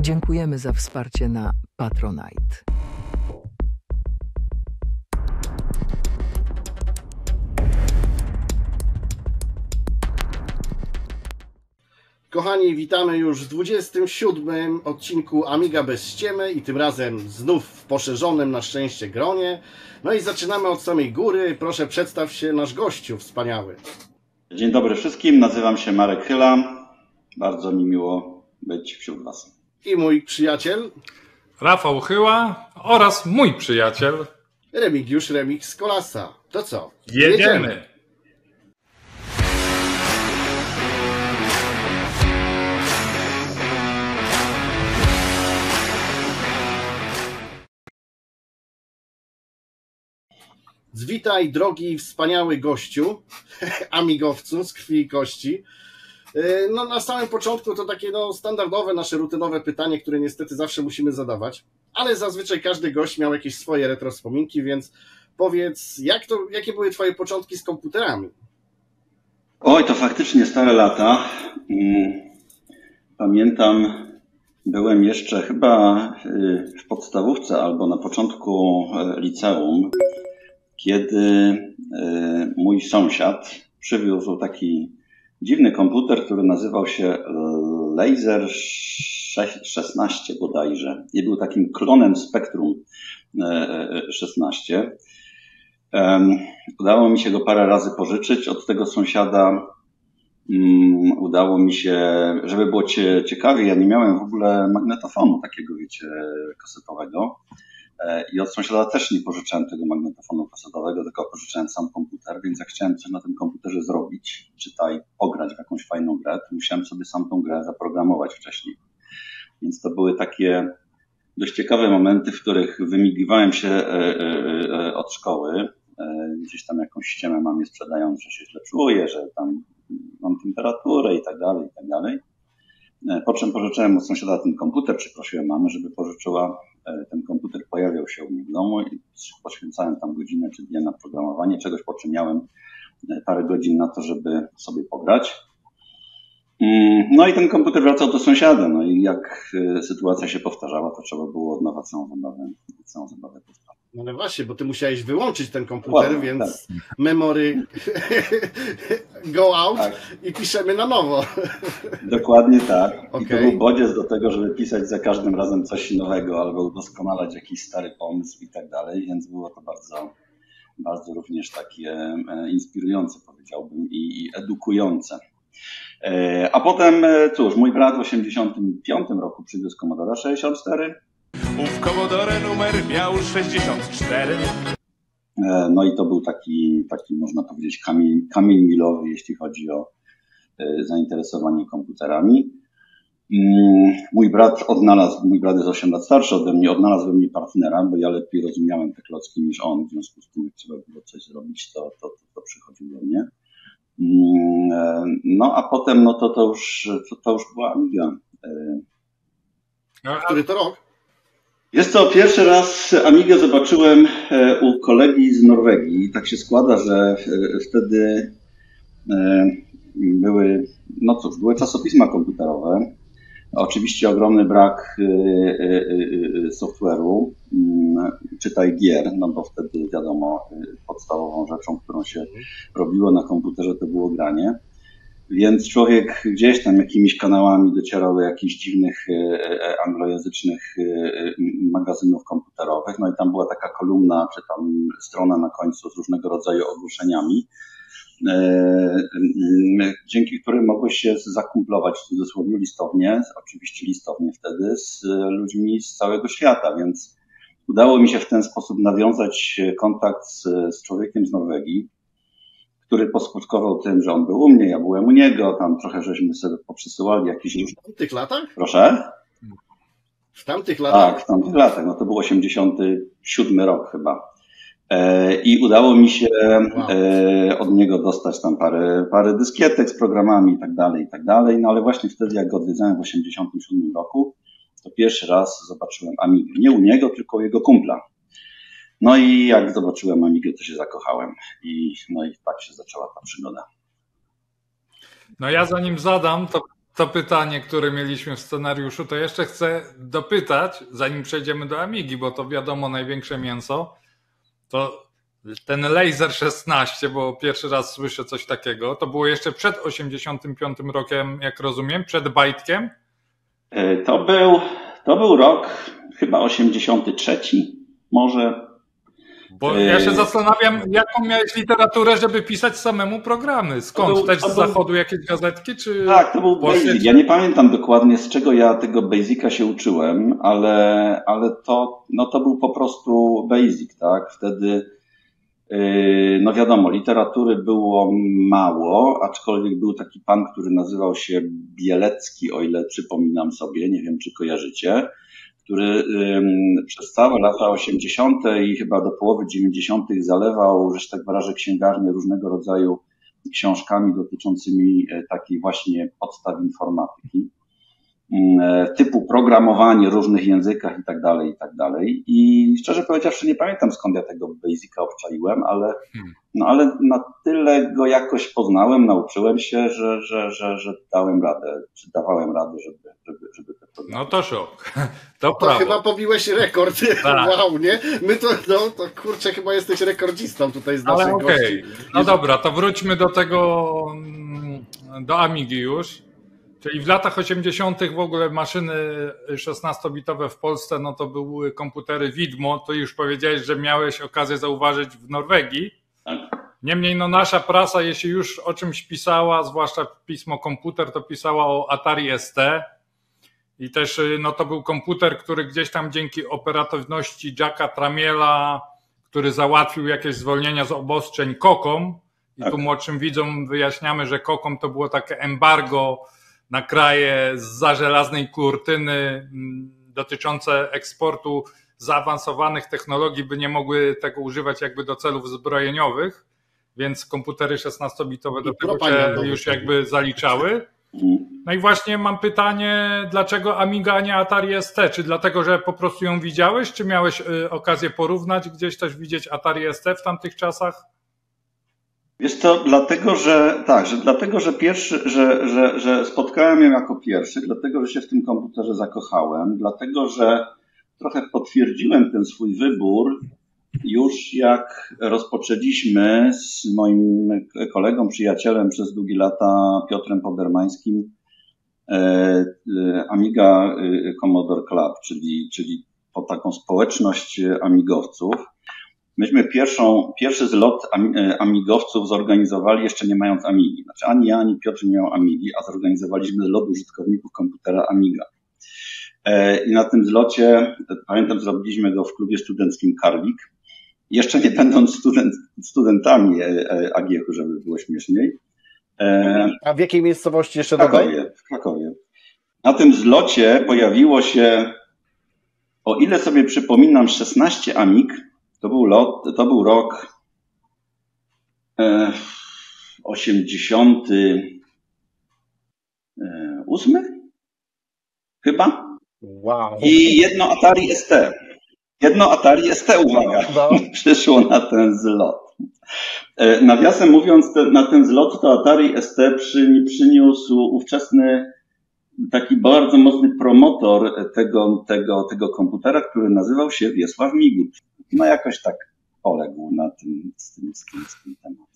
Dziękujemy za wsparcie na Patronite. Kochani, witamy już w 27. odcinku Amiga bez ściemy i tym razem znów w poszerzonym na szczęście gronie. No i zaczynamy od samej góry. Proszę, przedstaw się nasz gościu wspaniały. Dzień dobry wszystkim, nazywam się Marek Chyla. Bardzo mi miło być wśród Was. I mój przyjaciel Rafał Chyła oraz mój przyjaciel Remigiusz Remix Kolasa. To co? Jedziemy! Zwitaj, drogi, wspaniały gościu, amigowcu z krwi i kości. No, na samym początku to takie standardowe, nasze rutynowe pytanie, które niestety zawsze musimy zadawać, ale zazwyczaj każdy gość miał jakieś swoje retro wspominki, więc powiedz, jakie były twoje początki z komputerami? Oj, to faktycznie stare lata. Pamiętam, byłem jeszcze chyba w podstawówce albo na początku liceum, kiedy mój sąsiad przywiózł taki dziwny komputer, który nazywał się Laser 16 bodajże i był takim klonem Spectrum 16. Udało mi się go parę razy pożyczyć od tego sąsiada. Udało mi się, żeby było ciekawie, ja nie miałem w ogóle magnetofonu takiego, wiecie, kasetowego. I od sąsiada też nie pożyczałem tego magnetofonu kasetowego, tylko pożyczałem sam komputer, więc jak chciałem coś na tym komputerze zrobić, czytaj, pograć w jakąś fajną grę, to musiałem sobie sam tą grę zaprogramować wcześniej. Więc to były takie dość ciekawe momenty, w których wymigiwałem się od szkoły. Gdzieś tam jakąś ściemę mamie sprzedając, że się źle czuję, że tam mam temperaturę i tak dalej, i tak dalej. Po czym pożyczyłem od sąsiada ten komputer, czy prosiłem mamę, żeby pożyczyła. Ten komputer pojawiał się u mnie w domu i poświęcałem tam godzinę czy dwie na programowanie czegoś, po czym miałem parę godzin na to, żeby sobie pograć. No i ten komputer wracał do sąsiada, no i jak sytuacja się powtarzała, to trzeba było od nowa całą zabawę powtarzać. No właśnie, bo ty musiałeś wyłączyć ten komputer, ładnie, więc tak. Memory go out, tak. I piszemy na nowo. Dokładnie tak. Okay. I to był bodziec do tego, żeby pisać za każdym razem coś nowego albo udoskonalać jakiś stary pomysł i tak dalej, więc było to bardzo, bardzo również takie inspirujące, powiedziałbym, i edukujące. A potem, cóż, mój brat w 1985 roku przywiózł Commodore 64. Ów Commodore numer miał 64. No i to był taki można powiedzieć, kamień milowy, jeśli chodzi o zainteresowanie komputerami. Mój brat jest 8 lat starszy ode mnie, odnalazł we mnie partnera, bo ja lepiej rozumiałem te klocki niż on, w związku z tym, jak trzeba było coś zrobić, to przychodził do mnie. No a potem, no to już była Amiga. Który to rok? Jest to pierwszy raz Amigę zobaczyłem u kolegi z Norwegii. Tak się składa, że wtedy były czasopisma komputerowe. Oczywiście ogromny brak software'u, czytaj gier, no bo wtedy wiadomo, podstawową rzeczą, którą się robiło na komputerze, to było granie. Więc człowiek gdzieś tam jakimiś kanałami docierał do jakichś dziwnych anglojęzycznych magazynów komputerowych. No i tam była taka kolumna, czy tam strona na końcu z różnego rodzaju ogłoszeniami, dzięki którym mogłeś się zakumplować w cudzysłowie oczywiście listownie wtedy, z ludźmi z całego świata, więc udało mi się w ten sposób nawiązać kontakt z człowiekiem z Norwegii, który poskutkował tym, że on był u mnie, ja byłem u niego, tam trochę żeśmy sobie poprzesyłali jakieś... W tamtych latach? Proszę? W tamtych latach? Tak, w tamtych latach, no to był 87 rok chyba. I udało mi się od niego dostać tam parę dyskietek z programami i tak dalej, no ale właśnie wtedy, jak go odwiedzałem w 87 roku, to pierwszy raz zobaczyłem Amigę. Nie u niego, tylko u jego kumpla. No i jak zobaczyłem Amigę, to się zakochałem. No i tak się zaczęła ta przygoda. No ja zanim zadam, to to pytanie, które mieliśmy w scenariuszu, to jeszcze chcę dopytać, zanim przejdziemy do Amigi, bo to wiadomo największe mięso, to ten Laser 16, bo pierwszy raz słyszę coś takiego, to było jeszcze przed 85 rokiem, jak rozumiem, przed Bajtkiem? To był rok chyba 83 może. Bo ja się zastanawiam, jaką miałeś literaturę, żeby pisać samemu programy. Skąd? Też z zachodu jakieś gazetki? Czy tak, to był Basic. Ja nie pamiętam dokładnie, z czego ja tego Basica się uczyłem, ale to był po prostu Basic, tak? Wtedy, no wiadomo, literatury było mało, aczkolwiek był taki pan, który nazywał się Bielecki, o ile przypominam sobie, nie wiem, czy kojarzycie, który przez całe lata 80. i chyba do połowy 90. zalewał, że się tak wyrażę, księgarnię różnego rodzaju książkami dotyczącymi takiej właśnie podstaw informatyki, typu programowanie w różnych językach i tak dalej. I szczerze powiedziawszy nie pamiętam, skąd ja tego Basica obczaiłem, ale na tyle go jakoś poznałem, nauczyłem się, że dawałem radę, żeby te programy. No to szok. To chyba pobiłeś rekord. Tak. Wow, nie? My to kurczę, chyba jesteś rekordzistą tutaj z naszych gości. No dobra, to wróćmy do tego, do Amigi już. Czyli w latach 80. w ogóle maszyny 16-bitowe w Polsce, no to były komputery widmo. To już powiedziałeś, że miałeś okazję zauważyć w Norwegii. Niemniej no nasza prasa, jeśli już o czymś pisała, zwłaszcza pismo Komputer, to pisała o Atari ST. I też no to był komputer, który gdzieś tam dzięki operatywności Jacka Tramiela, który załatwił jakieś zwolnienia z obostrzeń Kokom. I tu młodszym widzom wyjaśniamy, że Kokom to było takie embargo na kraje zza żelaznej kurtyny dotyczące eksportu zaawansowanych technologii, by nie mogły tego używać jakby do celów zbrojeniowych, więc komputery 16-bitowe do tego się już jakby zaliczały. No i właśnie mam pytanie, dlaczego Amiga, a nie Atari ST? Czy dlatego, że po prostu ją widziałeś, czy miałeś okazję porównać, gdzieś też widzieć Atari ST w tamtych czasach? Jest to dlatego, że spotkałem ją jako pierwszy, dlatego, że się w tym komputerze zakochałem, dlatego, że trochę potwierdziłem ten swój wybór już jak rozpoczęliśmy z moim kolegą, przyjacielem przez długie lata, Piotrem Pobermańskim, Amiga Commodore Club, czyli po taką społeczność amigowców. Myśmy pierwszy zlot amigowców zorganizowali jeszcze nie mając Amigi. Znaczy ani ja, ani Piotr nie miał Amigi, a zorganizowaliśmy zlot użytkowników komputera Amiga. I na tym zlocie, pamiętam, zrobiliśmy go w klubie studenckim Karlik. Jeszcze nie będąc studentami AGH-u, żeby było śmieszniej. A w jakiej miejscowości jeszcze w Krakowie. Na tym zlocie pojawiło się, o ile sobie przypominam, 16 Amig. To był rok 88 chyba. Wow. I jedno Atari ST, uwaga, przyszło na ten zlot. Nawiasem mówiąc, na ten zlot to Atari ST przyniósł ówczesny taki bardzo mocny promotor tego komputera, który nazywał się Wiesław Migut. No jakoś tak poległ na z tym tematem.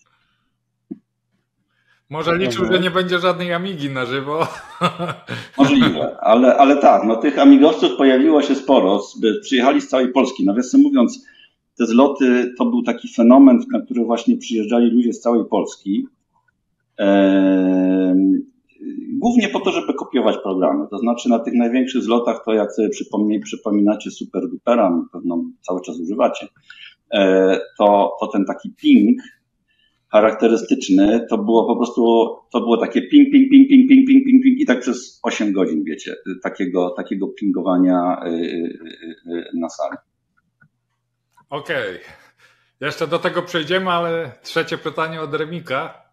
Może liczył, że nie będzie żadnej Amigi na żywo. Możliwe, ale tak, no tych amigowców pojawiło się sporo, przyjechali z całej Polski. Nawiasem mówiąc, te zloty to był taki fenomen, na który właśnie przyjeżdżali ludzie z całej Polski. Głównie po to, żeby kopiować programy. To znaczy na tych największych zlotach, to jak sobie przypominacie Super Dupera, na pewno cały czas używacie, to ten taki ping charakterystyczny, to było po prostu, to było takie ping i tak przez 8 godzin, wiecie, takiego pingowania na sali. Okej. Jeszcze do tego przejdziemy, ale trzecie pytanie od Remika.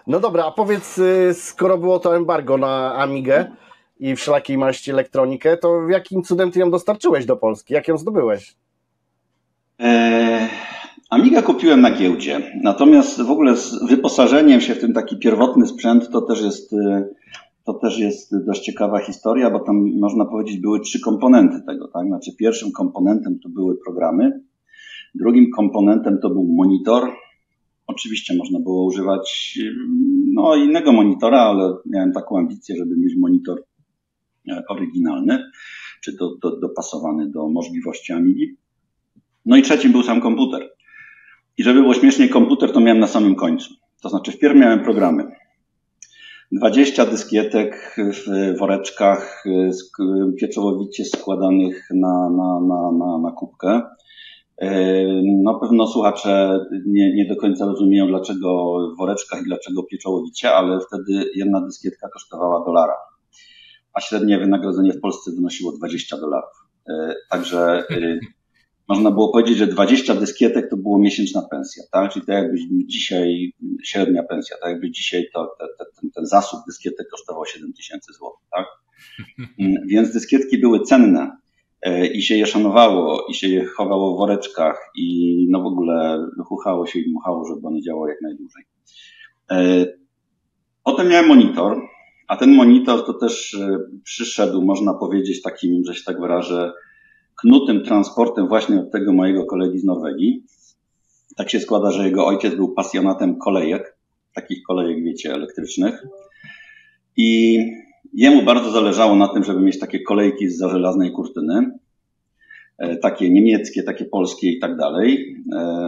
No dobra, a powiedz, skoro było to embargo na Amigę i wszelakiej maści elektronikę, to jakim cudem ty ją dostarczyłeś do Polski? Jak ją zdobyłeś? Amigę kupiłem na giełdzie, natomiast w ogóle z wyposażeniem się w ten taki pierwotny sprzęt to też jest to też jest dość ciekawa historia, bo tam można powiedzieć były 3 komponenty tego, tak? Znaczy pierwszym komponentem to były programy, drugim komponentem to był monitor. Oczywiście można było używać innego monitora, ale miałem taką ambicję, żeby mieć monitor oryginalny, czy dopasowany do możliwości Amigi. No i trzecim był sam komputer. I żeby było śmieszniej, komputer to miałem na samym końcu. To znaczy wpierw miałem programy. 20 dyskietek w woreczkach pieczołowicie składanych na kubkę. Na pewno słuchacze nie do końca rozumieją, dlaczego w woreczkach i dlaczego pieczołowicie, ale wtedy jedna dyskietka kosztowała $1, a średnie wynagrodzenie w Polsce wynosiło $20. Także można było powiedzieć, że 20 dyskietek to było miesięczna pensja, tak? Czyli tak jakbyś dzisiaj, średnia pensja, tak jakby dzisiaj ten zasób dyskietek kosztował 7 000 złotych, tak? Więc dyskietki były cenne i się je szanowało, i się je chowało w woreczkach i w ogóle chuchało się i dmuchało, żeby one działały jak najdłużej. Potem miałem monitor, a ten monitor to też przyszedł, można powiedzieć, takim, że się tak wyrażę, knutym transportem właśnie od tego mojego kolegi z Norwegii. Tak się składa, że jego ojciec był pasjonatem kolejek, takich kolejek, wiecie, elektrycznych. I jemu bardzo zależało na tym, żeby mieć takie kolejki zza żelaznej kurtyny. Takie niemieckie, takie polskie i tak dalej.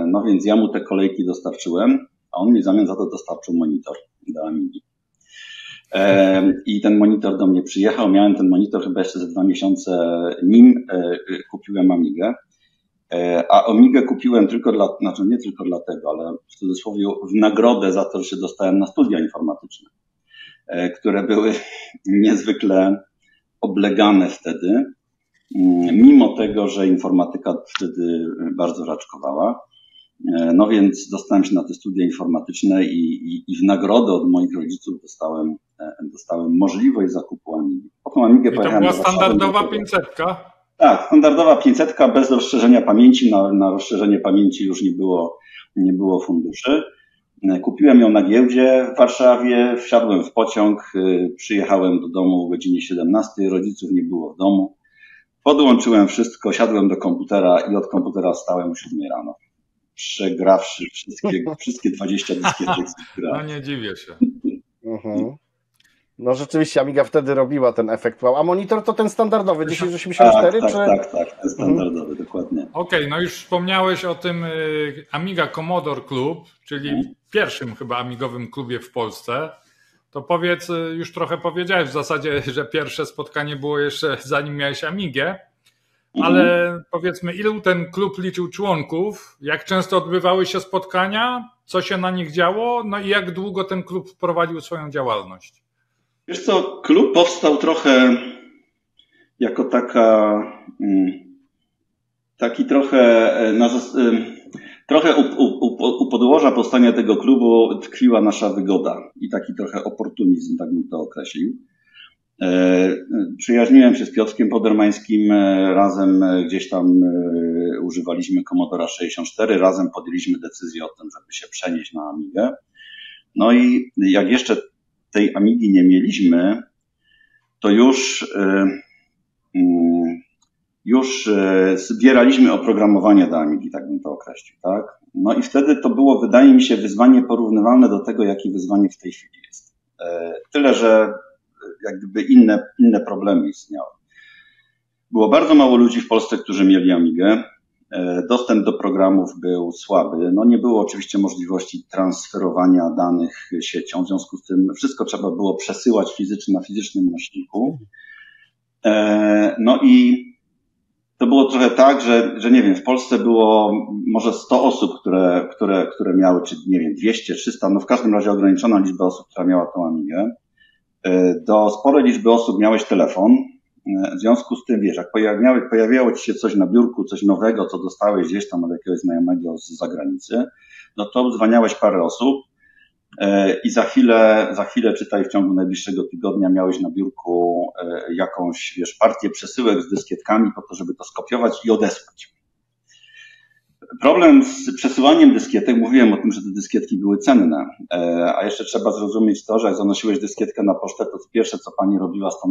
No więc ja mu te kolejki dostarczyłem, a on mi w zamian za to dostarczył monitor do Amigi. I ten monitor do mnie przyjechał. Miałem ten monitor chyba jeszcze ze 2 miesiące, nim kupiłem Amigę. A Amigę kupiłem nie tylko dlatego, ale w cudzysłowie w nagrodę za to, że się dostałem na studia informatyczne, które były niezwykle oblegane wtedy, mimo tego, że informatyka wtedy bardzo raczkowała. No więc dostałem się na te studia informatyczne i w nagrodę od moich rodziców dostałem możliwość zakupu Amigi. Potem Amigę pojechałem. To była standardowa 500? Tak, standardowa 500 bez rozszerzenia pamięci. Na rozszerzenie pamięci już nie było funduszy. Kupiłem ją na giełdzie w Warszawie, wsiadłem w pociąg, przyjechałem do domu o godzinie 17, rodziców nie było w domu. Podłączyłem wszystko, siadłem do komputera i od komputera wstałem o 7 rano. Przegrawszy wszystkie 20 dyskietek. No nie dziwię się. No rzeczywiście Amiga wtedy robiła ten efekt wow. A monitor to ten standardowy 1084? Tak, ten standardowy, dokładnie. Okej, no już wspomniałeś o tym Amiga Commodore Club, czyli pierwszym chyba amigowym klubie w Polsce. To powiedz, już trochę powiedziałeś w zasadzie, że pierwsze spotkanie było jeszcze zanim miałeś Amigę, ale powiedzmy, ilu ten klub liczył członków, jak często odbywały się spotkania, co się na nich działo, no i jak długo ten klub prowadził swoją działalność? Wiesz co, klub powstał trochę jako trochę u podłoża powstania tego klubu tkwiła nasza wygoda i taki trochę oportunizm, tak bym to określił. Przyjaźniłem się z Piotrkiem Podermańskim, razem gdzieś tam używaliśmy Commodora 64, razem podjęliśmy decyzję o tym, żeby się przenieść na Amigę. No i jak jeszcze tej Amigi nie mieliśmy, to już zbieraliśmy oprogramowanie do Amigi, tak bym to określił, tak? No i wtedy to było, wydaje mi się, wyzwanie porównywalne do tego, jakie wyzwanie w tej chwili jest. Tyle, że jak gdyby inne problemy istniały. Było bardzo mało ludzi w Polsce, którzy mieli Amigę. Dostęp do programów był słaby. No nie było oczywiście możliwości transferowania danych siecią, w związku z tym wszystko trzeba było przesyłać na fizycznym nośniku. No i to było trochę tak, że nie wiem, w Polsce było może 100 osób, które miały, czy nie wiem, 200, 300, no w każdym razie ograniczona liczba osób, która miała tą Amigę. Do sporej liczby osób miałeś telefon. W związku z tym, wiesz, jak pojawiało ci się coś na biurku, coś nowego, co dostałeś gdzieś tam od jakiegoś znajomego z zagranicy, no to dzwoniałeś parę osób i za chwilę, czytaj w ciągu najbliższego tygodnia, miałeś na biurku jakąś, wiesz, partię przesyłek z dyskietkami po to, żeby to skopiować i odesłać. Problem z przesyłaniem dyskietek, mówiłem o tym, że te dyskietki były cenne, a jeszcze trzeba zrozumieć to, że jak zanosiłeś dyskietkę na pocztę, to pierwsze, co pani robiła z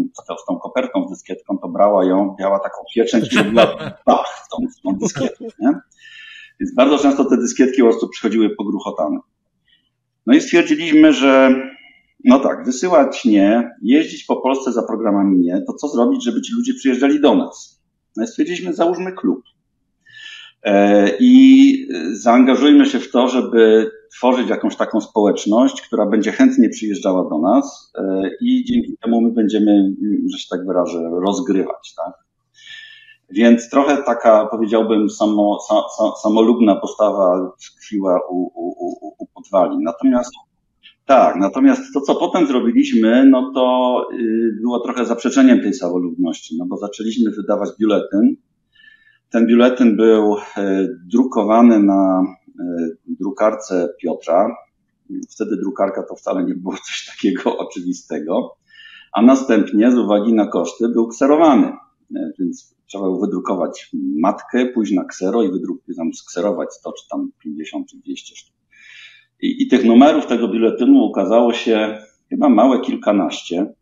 tą kopertą, z dyskietką, to brała ją, miała taką pieczęć i robiła bach w tą dyskietkę, nie? Więc bardzo często te dyskietki po prostu przychodziły pogruchotane. No i stwierdziliśmy, że no tak, wysyłać nie, jeździć po Polsce za programami nie, to co zrobić, żeby ci ludzie przyjeżdżali do nas? No i stwierdziliśmy, załóżmy klub. I zaangażujmy się w to, żeby tworzyć jakąś taką społeczność, która będzie chętnie przyjeżdżała do nas i dzięki temu my będziemy, że się tak wyrażę, rozgrywać, tak? Więc trochę taka, powiedziałbym, samolubna postawa tkwiła u podwalin. Natomiast to, co potem zrobiliśmy, no to było trochę zaprzeczeniem tej samolubności, no bo zaczęliśmy wydawać biuletyn. Ten biuletyn był drukowany na drukarce Piotra. Wtedy drukarka to wcale nie było coś takiego oczywistego. A następnie z uwagi na koszty był kserowany. Więc trzeba było wydrukować matkę, pójść na ksero i skserować 100 czy tam 50 czy 200 sztuk. I tych numerów tego biuletynu ukazało się chyba małe kilkanaście.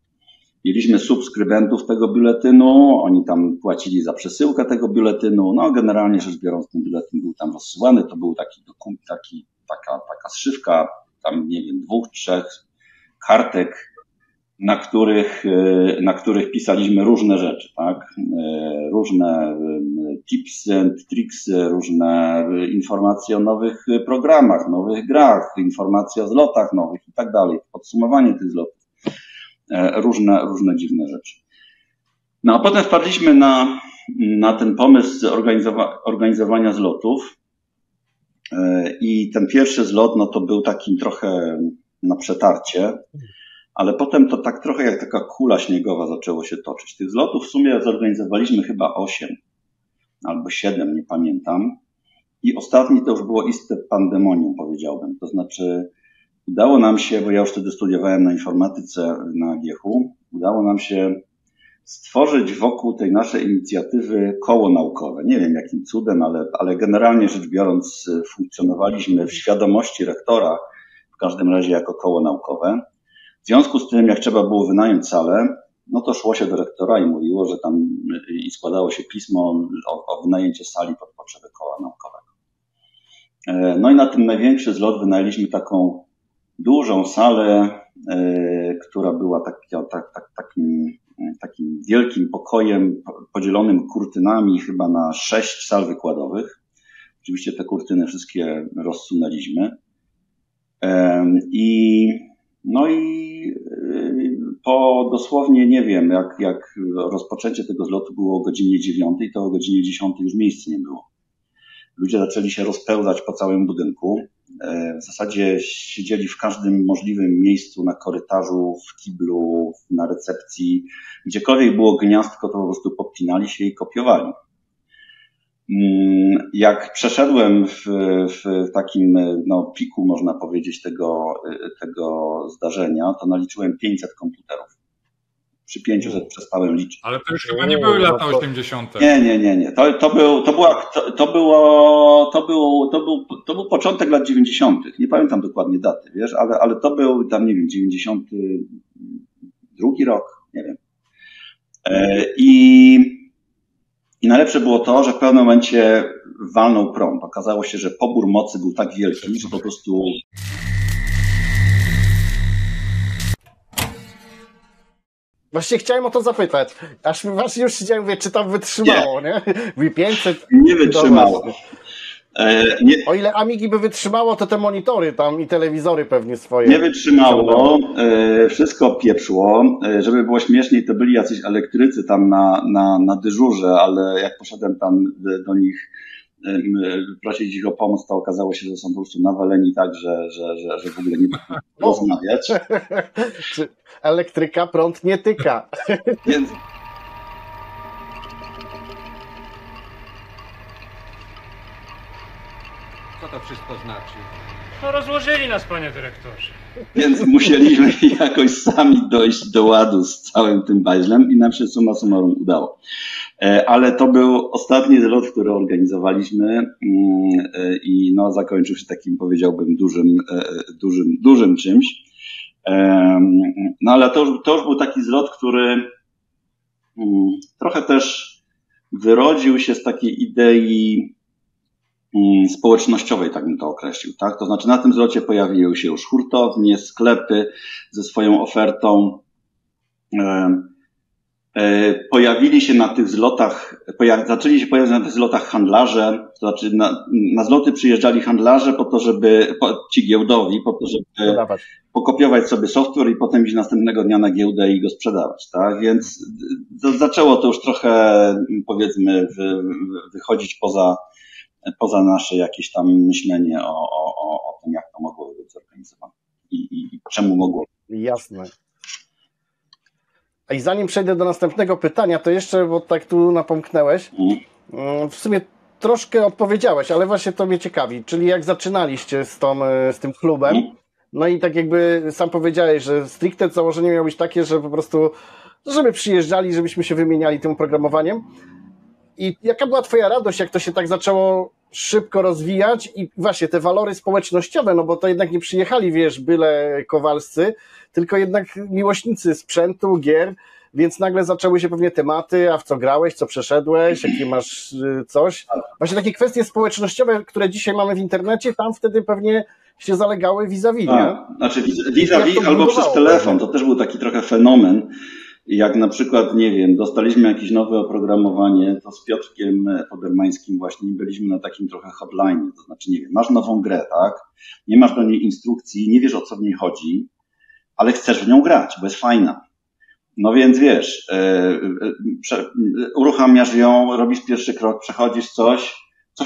Mieliśmy subskrybentów tego biuletynu, oni tam płacili za przesyłkę tego biuletynu. No generalnie rzecz biorąc, ten biuletyn był tam rozsyłany, to był taka zszywka, tam nie wiem, 2, 3 kartek, na których pisaliśmy różne rzeczy, tak? Różne tipsy and tricksy, różne informacje o nowych programach, nowych grach, informacje o zlotach nowych i tak dalej, podsumowanie tych zlotów. Różne dziwne rzeczy. No a potem wpadliśmy na ten pomysł organizowania zlotów i ten pierwszy zlot, no to był taki trochę na przetarcie, ale potem to tak trochę jak taka kula śniegowa zaczęło się toczyć. Tych zlotów w sumie zorganizowaliśmy chyba 8 albo 7, nie pamiętam. I ostatni to już było iste pandemonium, powiedziałbym. To znaczy udało nam się, bo ja już wtedy studiowałem na informatyce na AGH-u, udało nam się stworzyć wokół tej naszej inicjatywy koło naukowe. Nie wiem jakim cudem, ale generalnie rzecz biorąc funkcjonowaliśmy w świadomości rektora, w każdym razie jako koło naukowe. W związku z tym, jak trzeba było wynająć salę, no to szło się do rektora i mówiło, że tam i składało się pismo o wynajęcie sali pod potrzeby koła naukowego. No i na ten największy zlot wynajęliśmy taką dużą salę, która była takim wielkim pokojem podzielonym kurtynami chyba na 6 sal wykładowych. Oczywiście te kurtyny wszystkie rozsunęliśmy. No i po dosłownie, nie wiem, jak rozpoczęcie tego zlotu było o godzinie 9, to o godzinie 10 już miejsc nie było. Ludzie zaczęli się rozpełzać po całym budynku. W zasadzie siedzieli w każdym możliwym miejscu, na korytarzu, w kiblu, na recepcji. Gdziekolwiek było gniazdko, to po prostu podpinali się i kopiowali. Jak przeszedłem w takim piku, można powiedzieć, tego zdarzenia, to naliczyłem 500 komputerów. Przy 500 przestałem liczyć. Ale to już chyba nie były lata 80. Nie. To był początek lat 90. Nie pamiętam dokładnie daty, wiesz, ale to był tam, nie wiem, 92 rok, nie wiem. I najlepsze było to, że w pewnym momencie walnął prąd. Okazało się, że pobór mocy był tak wielki, że po prostu... Właśnie chciałem o to zapytać. Aż właśnie już siedziałem, mówię, czy tam wytrzymało, nie? 500... Nie wytrzymało. O ile Amigi by wytrzymało, to te monitory tam i telewizory pewnie swoje. Nie wytrzymało, wszystko pieprzło. Żeby było śmieszniej, to byli jacyś elektrycy tam na dyżurze, ale jak poszedłem tam do nich prosić ich o pomoc, to okazało się, że są po prostu nawaleni tak, że w ogóle nie mogą rozmawiać. Elektryka prąd nie tyka. Więc... Co to wszystko znaczy? No rozłożyli nas, panie dyrektorze. Więc musieliśmy jakoś sami dojść do ładu z całym tym bajzlem i nam się summa summarum udało. Ale to był ostatni zlot, który organizowaliśmy i no, zakończył się takim, powiedziałbym, dużym czymś. No ale to już był taki zlot, który trochę też wyrodził się z takiej idei społecznościowej, tak bym to określił, tak? To znaczy na tym zlocie pojawiły się już hurtownie, sklepy ze swoją ofertą. Pojawili się na tych zlotach, zaczęli się pojawiać na tych zlotach handlarze, to znaczy na zloty przyjeżdżali handlarze po to, żeby, ci giełdowi, po to, żeby pokopiować sobie software i potem iść następnego dnia na giełdę i go sprzedawać, tak? Więc zaczęło to już trochę, powiedzmy, wychodzić poza nasze jakieś tam myślenie o tym, jak to mogło być zorganizowane i czemu mogło. Jasne. I zanim przejdę do następnego pytania, to jeszcze, bo tak tu napomknęłeś, w sumie troszkę odpowiedziałeś, ale właśnie to mnie ciekawi, czyli jak zaczynaliście z tym klubem, no i tak jakby sam powiedziałeś, że stricte założenie miało być takie, że po prostu, żeby przyjeżdżali, żebyśmy się wymieniali tym oprogramowaniem. I jaka była twoja radość, jak to się tak zaczęło szybko rozwijać i właśnie te walory społecznościowe, no bo to jednak nie przyjechali, wiesz, byle kowalscy, tylko jednak miłośnicy sprzętu, gier, więc nagle zaczęły się pewnie tematy, a w co grałeś, co przeszedłeś, jakie masz coś. Właśnie takie kwestie społecznościowe, które dzisiaj mamy w internecie, tam wtedy pewnie się zalegały vis-a-vis, nie? Znaczy vis-a-vis albo przez telefon, to też był taki trochę fenomen. Jak na przykład, nie wiem, dostaliśmy jakieś nowe oprogramowanie, to z Piotrkiem Podermańskim właśnie byliśmy na takim trochę hotline, to znaczy, nie wiem, masz nową grę, tak? Nie masz do niej instrukcji, nie wiesz, o co w niej chodzi, ale chcesz w nią grać, bo jest fajna. No więc wiesz, uruchamiasz ją, robisz pierwszy krok, przechodzisz coś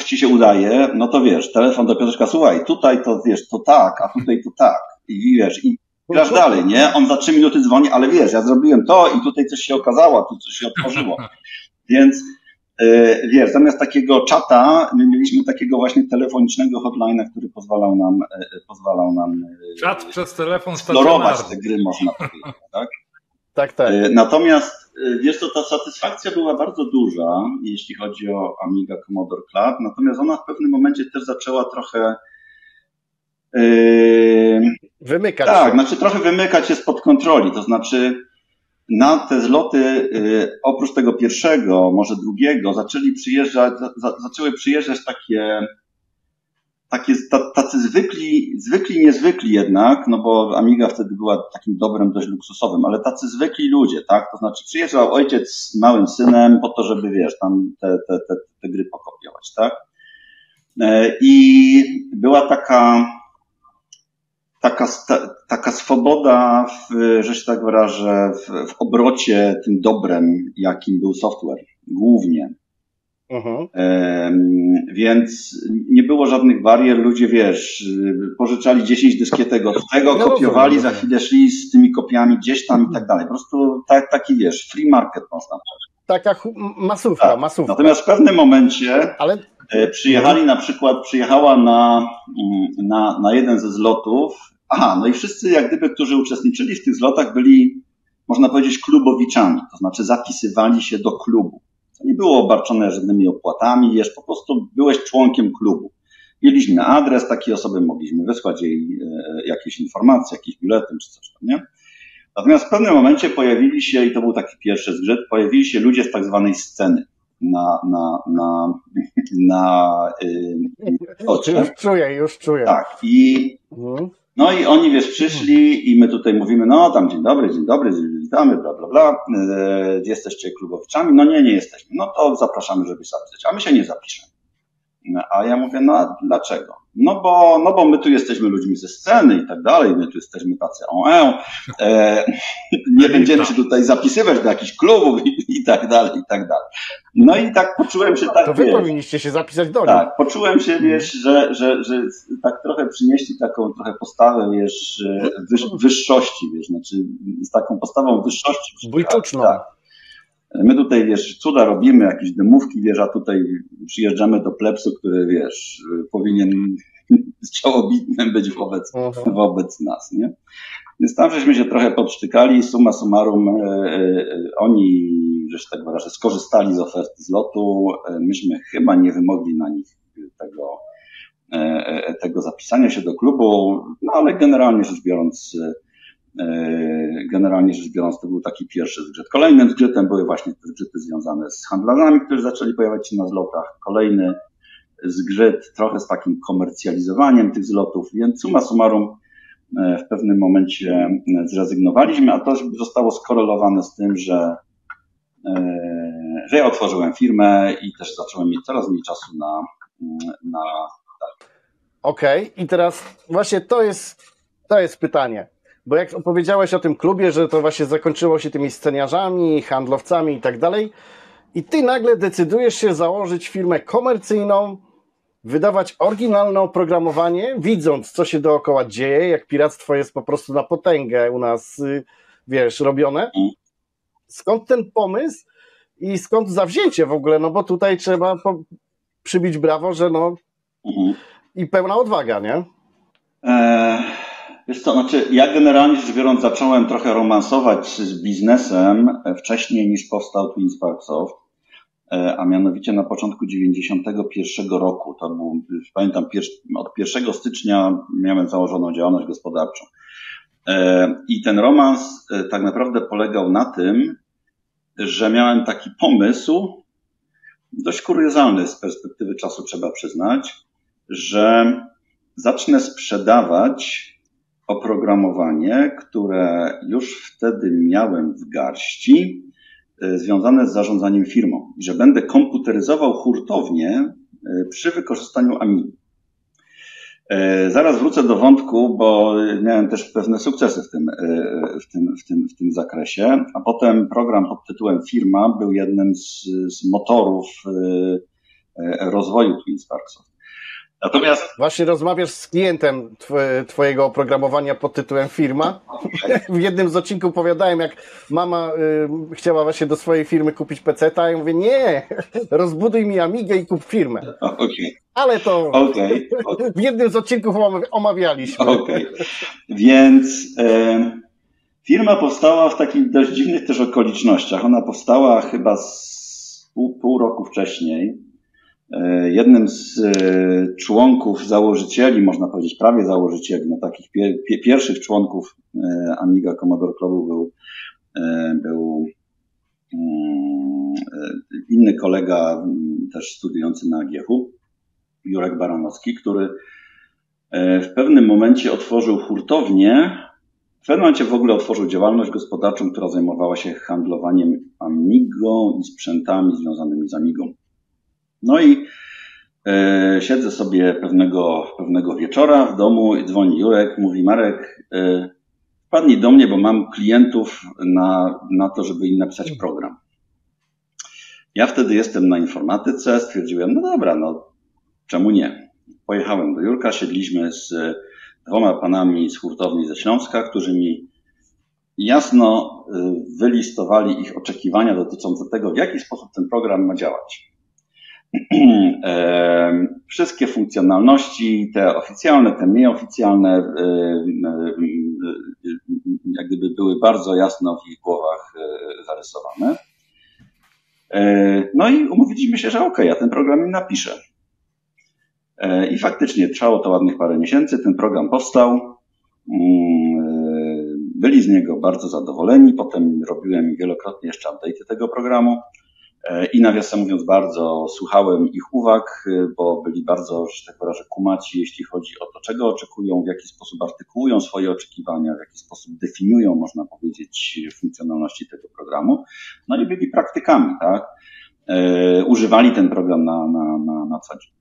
ci się udaje, no to wiesz, telefon do Piotrka, słuchaj, tutaj to wiesz, to tak, a tutaj to tak. I wiesz, i grasz dalej, nie? On za 3 minuty dzwoni, ale wiesz, ja zrobiłem to i tutaj coś się okazało, tu coś się otworzyło. Więc wiesz, zamiast takiego czata, my mieliśmy takiego właśnie telefonicznego hotline'a, który pozwalał nam czat przez telefon eksplorować te gry, można powiedzieć, tak? Tak, tak. Natomiast wiesz co, ta satysfakcja była bardzo duża, jeśli chodzi o Amiga Commodore Club, natomiast ona w pewnym momencie też zaczęła trochę wymykać tak, się. Znaczy trochę wymykać się spod kontroli, to znaczy na te zloty, oprócz tego pierwszego, może drugiego, zaczęły przyjeżdżać tacy zwykli, niezwykli jednak, no bo Amiga wtedy była takim dobrem dość luksusowym, ale tacy zwykli ludzie, tak, to znaczy przyjeżdżał ojciec z małym synem po to, żeby wiesz, tam te gry pokopiować, tak, i była taka swoboda, że się tak wyrażę, w obrocie tym dobrem, jakim był software, głównie. Więc nie było żadnych barier, ludzie, wiesz, pożyczali 10 dyskietek od tego, kopiowali, za chwilę szli z tymi kopiami gdzieś tam i tak dalej. Po prostu taki, wiesz, free market można powiedzieć. Taka masówka, tak. masówka. Natomiast w pewnym momencie przyjechała na jeden ze zlotów. Aha, no i wszyscy jak gdyby, którzy uczestniczyli w tych zlotach, byli, można powiedzieć, klubowiczami, to znaczy zapisywali się do klubu. To nie było obarczone żadnymi opłatami, wiesz, po prostu byłeś członkiem klubu. Mieliśmy adres, takiej osoby mogliśmy wysłać jej jakieś informacje, jakiś biuletyn czy coś tam, nie? Natomiast w pewnym momencie pojawili się, i to był taki pierwszy zgrzyt, pojawili się ludzie z tak zwanej sceny. Już czuję. Tak. No i oni, wiesz, przyszli i my tutaj mówimy, no tam dzień dobry, witamy, bla, bla, bla, jesteście klubowiczami? No nie jesteśmy. No to zapraszamy, żeby zapisać, a my się nie zapiszemy. A ja mówię, no a dlaczego? No bo my tu jesteśmy ludźmi ze sceny i tak dalej, my tu jesteśmy tacy nie będziemy się tutaj zapisywać do jakichś klubów i tak dalej, i tak dalej. No i tak poczułem się tak, to wy powinniście się zapisać do nich. Tak, poczułem się, wiesz, że tak trochę przynieśli taką trochę postawę, wiesz, wyższości, wiesz, znaczy z taką postawą wyższości. Bójczuczną. Tak. My tutaj, wiesz, cuda robimy, jakieś demówki, wiesz, a tutaj przyjeżdżamy do plebsu, który, wiesz, powinien z ciałobitnym być wobec nas, nie? Więc tam żeśmy się trochę podsztykali, summa summarum oni że się tak wyrażę, skorzystali z oferty zlotu. Myśmy chyba nie wymogli na nich tego zapisania się do klubu, no ale generalnie rzecz biorąc to był taki pierwszy zgrzyt. Kolejnym zgrzytem były właśnie te zgrzyty związane z handlarzami, którzy zaczęli pojawiać się na zlotach. Kolejny zgrzyt trochę z takim komercjalizowaniem tych zlotów, więc summa summarum w pewnym momencie zrezygnowaliśmy, a to zostało skorelowane z tym, że ja otworzyłem firmę i też zacząłem mieć coraz mniej czasu na Okej, i teraz właśnie to jest pytanie, bo jak opowiedziałeś o tym klubie, że to właśnie zakończyło się tymi sceniarzami, handlowcami i tak dalej, i ty nagle decydujesz się założyć firmę komercyjną, wydawać oryginalne oprogramowanie, widząc, co się dookoła dzieje, jak piractwo jest po prostu na potęgę u nas, wiesz, robione. Skąd ten pomysł i skąd zawzięcie w ogóle, no bo tutaj trzeba przybić brawo, że i pełna odwaga, nie? Wiesz co, znaczy ja generalnie rzecz biorąc zacząłem trochę romansować z biznesem wcześniej niż powstał TwinSparkSoft, a mianowicie na początku 91 roku, to był, pamiętam, od 1 stycznia miałem założoną działalność gospodarczą. I ten romans tak naprawdę polegał na tym, że miałem taki pomysł, dość kuriozalny z perspektywy czasu trzeba przyznać, że zacznę sprzedawać oprogramowanie, które już wtedy miałem w garści, związane z zarządzaniem firmą. I że będę komputeryzował hurtownię przy wykorzystaniu Amigi. Zaraz wrócę do wątku, bo miałem też pewne sukcesy w tym zakresie, a potem program pod tytułem Firma był jednym z motorów rozwoju TwinSparkSoft. Natomiast właśnie rozmawiasz z klientem twojego oprogramowania pod tytułem Firma. Okay. W jednym z odcinków opowiadałem, jak mama chciała właśnie do swojej firmy kupić peceta, a ja mówię, nie, rozbuduj mi Amigę i kup firmę. Okay. Ale to w jednym z odcinków omawialiśmy. Okay. Więc firma powstała w takich dość dziwnych też okolicznościach. Ona powstała chyba pół roku wcześniej. Jednym z członków założycieli, można powiedzieć prawie założycieli, no takich pierwszych członków Amiga Commodore Clubu był inny kolega, też studiujący na AGH-u, Jurek Baranowski, który w pewnym momencie otworzył hurtownię, w pewnym momencie w ogóle otworzył działalność gospodarczą, która zajmowała się handlowaniem Amigą i sprzętami związanymi z Amigą. No i siedzę sobie pewnego wieczora w domu i dzwoni Jurek, mówi: Marek, wpadnij do mnie, bo mam klientów na to, żeby im napisać program. Ja wtedy jestem na informatyce, stwierdziłem, no dobra, no czemu nie? Pojechałem do Jurka, siedliśmy z 2 panami z hurtowni ze Śląska, którzy mi jasno wylistowali ich oczekiwania dotyczące tego, w jaki sposób ten program ma działać. Wszystkie funkcjonalności, te oficjalne, te nieoficjalne, jak gdyby były bardzo jasno w ich głowach zarysowane. No i umówiliśmy się, że okej, ja ten program im napiszę. I faktycznie trwało to ładnych parę miesięcy, ten program powstał. Byli z niego bardzo zadowoleni, potem robiłem wielokrotnie jeszcze update'y tego programu. I nawiasem mówiąc, bardzo słuchałem ich uwag, bo byli bardzo, że tak wyrażę, kumaci, jeśli chodzi o to, czego oczekują, w jaki sposób artykułują swoje oczekiwania, w jaki sposób definiują, można powiedzieć, funkcjonalności tego programu. No i byli praktykami, tak? Używali ten program na co dzień.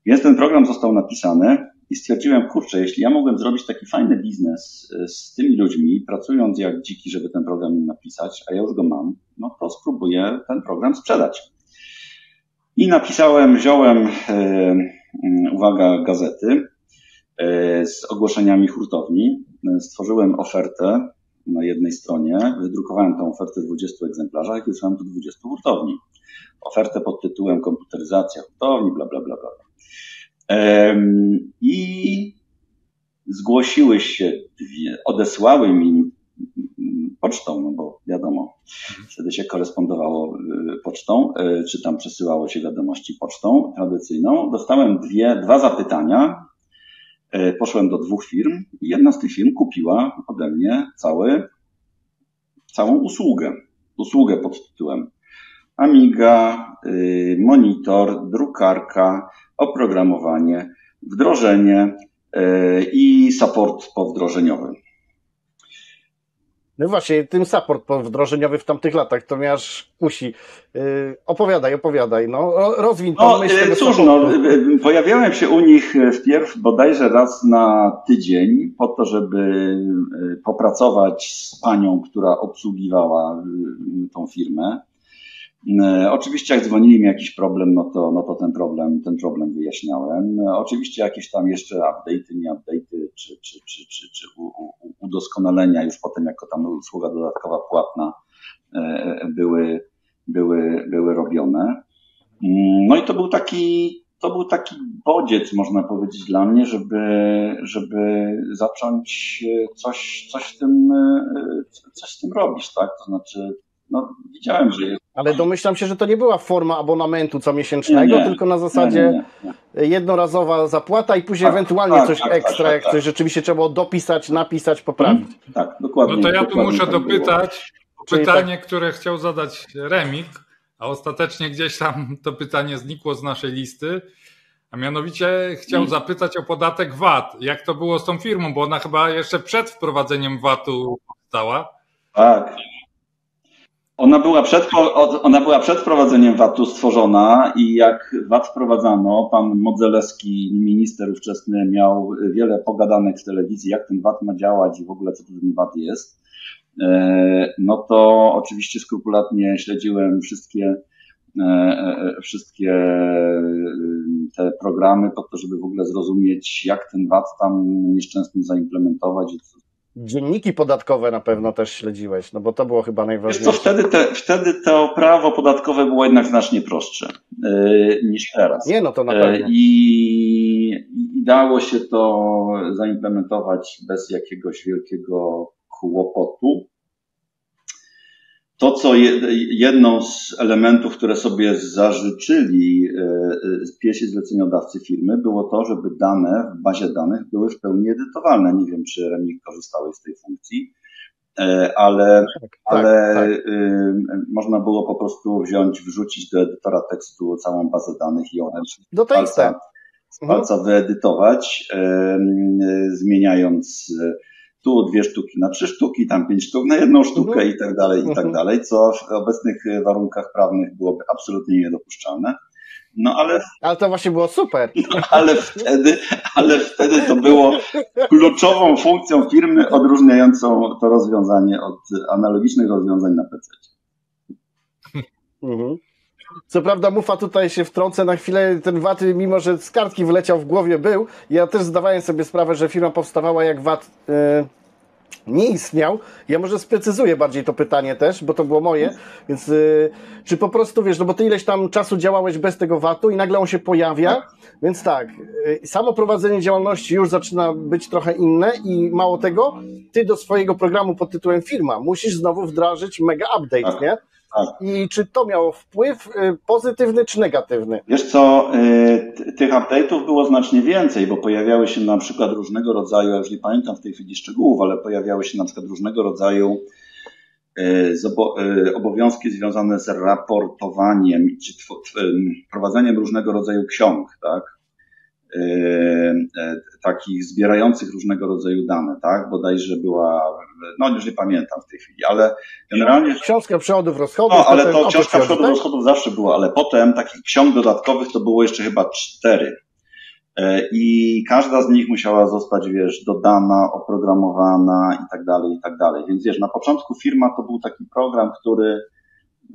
Więc ten program został napisany i stwierdziłem, kurczę, jeśli ja mogłem zrobić taki fajny biznes z tymi ludźmi, pracując jak dziki, żeby ten program im napisać, a ja już go mam, no to spróbuję ten program sprzedać. I wziąłem, uwaga, gazety z ogłoszeniami hurtowni, stworzyłem ofertę na jednej stronie, wydrukowałem tę ofertę w 20 egzemplarzach i wysłałem do 20 hurtowni. Ofertę pod tytułem komputeryzacja hurtowni, bla, bla, bla, bla. I zgłosiły się odesłały mi pocztą, no bo wiadomo, wtedy się korespondowało pocztą, czy tam przesyłało się wiadomości pocztą tradycyjną. Dostałem dwa zapytania, poszłem do 2 firm i jedna z tych firm kupiła ode mnie całą usługę pod tytułem Amiga, monitor, drukarka, oprogramowanie, wdrożenie i support powdrożeniowy. No właśnie, tym support wdrożeniowy w tamtych latach to mnie aż kusi. Opowiadaj, no rozwiń tą myśl tego cóż, pojawiałem się u nich wpierw bodajże raz na tydzień po to, żeby popracować z panią, która obsługiwała tą firmę. Oczywiście jak dzwonili mi jakiś problem, no to ten problem wyjaśniałem. Oczywiście jakieś tam jeszcze update'y, czy udoskonalenia już potem jako tam usługa dodatkowa płatna były robione. No i to był taki bodziec, można powiedzieć, dla mnie, żeby zacząć coś z tym robić, tak? To znaczy, widziałem, że jest. Ale domyślam się, że to nie była forma abonamentu comiesięcznego, tylko na zasadzie jednorazowa zapłata i później ewentualnie coś ekstra, jak coś rzeczywiście trzeba było dopisać, napisać, poprawić. Tak, dokładnie. No to ja tu muszę dopytać pytanie, które chciał zadać Remig, a ostatecznie gdzieś tam to pytanie znikło z naszej listy, a mianowicie chciał zapytać o podatek VAT. Jak to było z tą firmą, bo ona chyba jeszcze przed wprowadzeniem VAT-u powstała. Tak. Ona była przed wprowadzeniem VAT-u stworzona i jak VAT wprowadzano, pan Modzelewski, minister ówczesny, miał wiele pogadanek w telewizji, jak ten VAT ma działać i w ogóle co to ten VAT jest. No to oczywiście skrupulatnie śledziłem wszystkie te programy po to, żeby w ogóle zrozumieć, jak ten VAT tam nieszczęsny zaimplementować. Dzienniki podatkowe na pewno też śledziłeś, no bo to było chyba najważniejsze. Wtedy to prawo podatkowe było jednak znacznie prostsze niż teraz. Nie, no to na pewno. I dało się to zaimplementować bez jakiegoś wielkiego kłopotu. To, co jedną z elementów, które sobie zażyczyli piesi zleceniodawcy firmy, było to, żeby dane w bazie danych były w pełni edytowalne. Nie wiem, czy Remig korzystałeś z tej funkcji, ale można było po prostu wrzucić do edytora tekstu całą bazę danych i one z palca wyedytować, zmieniając tu 2 sztuki na 3 sztuki, tam 5 sztuk na 1 sztukę i tak dalej, co w obecnych warunkach prawnych byłoby absolutnie niedopuszczalne. Ale to właśnie było super. Ale wtedy to było kluczową funkcją firmy odróżniającą to rozwiązanie od analogicznych rozwiązań na PC. Co prawda Mufa tutaj się wtrącę na chwilę, ten VAT, mimo że z kartki wyleciał w głowie był, ja też zdawałem sobie sprawę, że firma powstawała jak VAT nie istniał. Ja może sprecyzuję bardziej to pytanie też, bo to było moje, więc czy po prostu wiesz, no bo ty ileś tam czasu działałeś bez tego VAT-u i nagle on się pojawia, więc tak, samo prowadzenie działalności już zaczyna być trochę inne i mało tego, ty do swojego programu pod tytułem firma musisz znowu wdrażyć mega update, nie? Tak. I czy to miało wpływ pozytywny czy negatywny? Wiesz co, tych update'ów było znacznie więcej, bo pojawiały się na przykład różnego rodzaju, ja już nie pamiętam w tej chwili szczegółów, ale pojawiały się na przykład różnego rodzaju obowiązki związane z raportowaniem czy prowadzeniem różnego rodzaju ksiąg, tak? Takich zbierających różnego rodzaju dane, tak? Bodajże była, już nie pamiętam w tej chwili, ale generalnie... Książka przychodów, rozchodów. Ale to książka przychodów, rozchodów zawsze była, ale potem takich ksiąg dodatkowych to było jeszcze chyba 4. I każda z nich musiała zostać, wiesz, dodana, oprogramowana i tak dalej. Więc wiesz, na początku firma to był taki program, który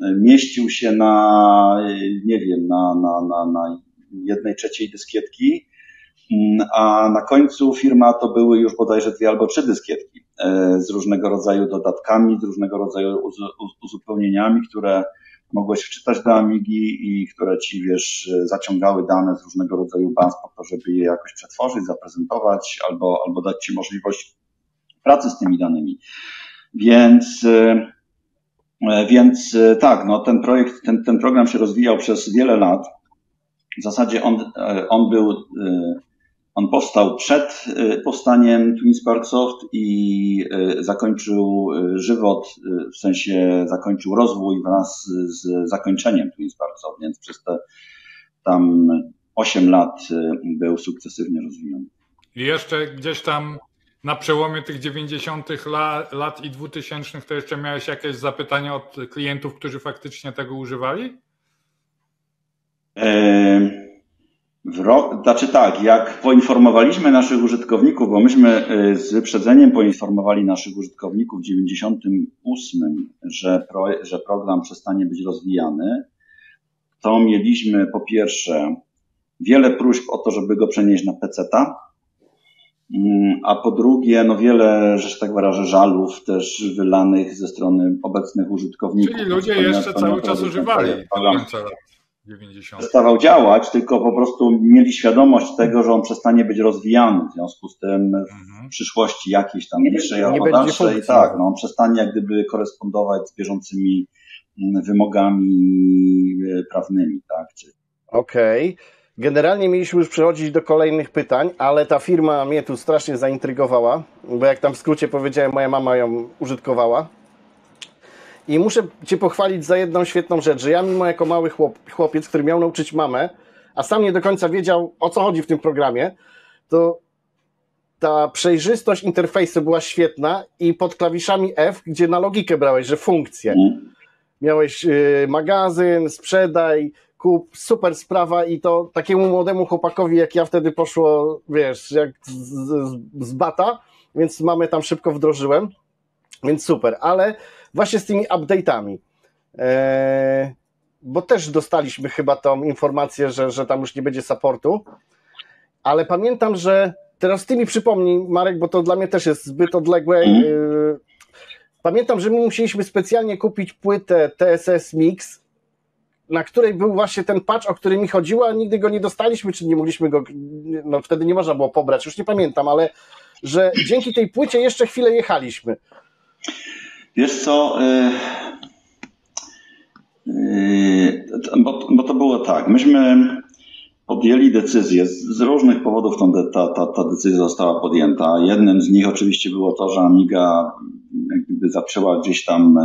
mieścił się na 1/3 dyskietki, a na końcu firma to były już bodajże 2 albo 3 dyskietki z różnego rodzaju dodatkami, z różnego rodzaju uzupełnieniami, które mogłeś wczytać do Amigi i które ci, wiesz, zaciągały dane z różnego rodzaju baz po to, żeby je jakoś przetworzyć, zaprezentować albo dać ci możliwość pracy z tymi danymi. Więc tak, no ten projekt, ten program się rozwijał przez wiele lat. W zasadzie on powstał przed powstaniem TwinSparkSoft i zakończył żywot, w sensie zakończył rozwój wraz z zakończeniem TwinSparkSoft, więc przez te tam 8 lat był sukcesywnie rozwijany. I jeszcze gdzieś tam na przełomie tych 90. lat i 2000 to jeszcze miałeś jakieś zapytania od klientów, którzy faktycznie tego używali? Znaczy tak, jak poinformowaliśmy naszych użytkowników, bo myśmy z wyprzedzeniem poinformowali naszych użytkowników w 98, że program przestanie być rozwijany, to mieliśmy po pierwsze wiele próśb o to, żeby go przenieść na PC-ta, a po drugie no wiele, że tak wyrażę, żalów też wylanych ze strony obecnych użytkowników. Czyli ludzie jeszcze cały czas używali do końca lat 90. Przestawał działać, tylko po prostu mieli świadomość tego, że on przestanie być rozwijany. W związku z tym w przyszłości jakiejś tam niższej albo dalszej, tak, no on przestanie jak gdyby korespondować z bieżącymi wymogami prawnymi, tak. Okej. Generalnie mieliśmy już przechodzić do kolejnych pytań, ale ta firma mnie tu strasznie zaintrygowała, bo jak tam w skrócie powiedziałem, moja mama ją użytkowała. I muszę Cię pochwalić za jedną świetną rzecz, że ja mimo jako mały chłopiec, który miał nauczyć mamę, a sam nie do końca wiedział, o co chodzi w tym programie, to ta przejrzystość interfejsu była świetna i pod klawiszami F, gdzie na logikę brałeś, że funkcje. Miałeś magazyn, sprzedaj, kup, super sprawa i to takiemu młodemu chłopakowi jak ja wtedy poszło, wiesz, jak z bata, więc mamę tam szybko wdrożyłem, więc super, ale właśnie z tymi update'ami, bo też dostaliśmy chyba tą informację, że tam już nie będzie supportu, ale pamiętam, że teraz ty mi przypomnij, Marek, bo to dla mnie też jest zbyt odległe. Pamiętam, że my musieliśmy specjalnie kupić płytę TSS Mix, na której był właśnie ten patch, o który mi chodziło, a nigdy go nie dostaliśmy, czy nie mogliśmy go, no wtedy nie można było pobrać, już nie pamiętam, ale że dzięki tej płycie jeszcze chwilę jechaliśmy. Wiesz co, bo to było tak, myśmy podjęli decyzję, z różnych powodów ta decyzja została podjęta. Jednym z nich oczywiście było to, że Amiga jakby zaczęła gdzieś tam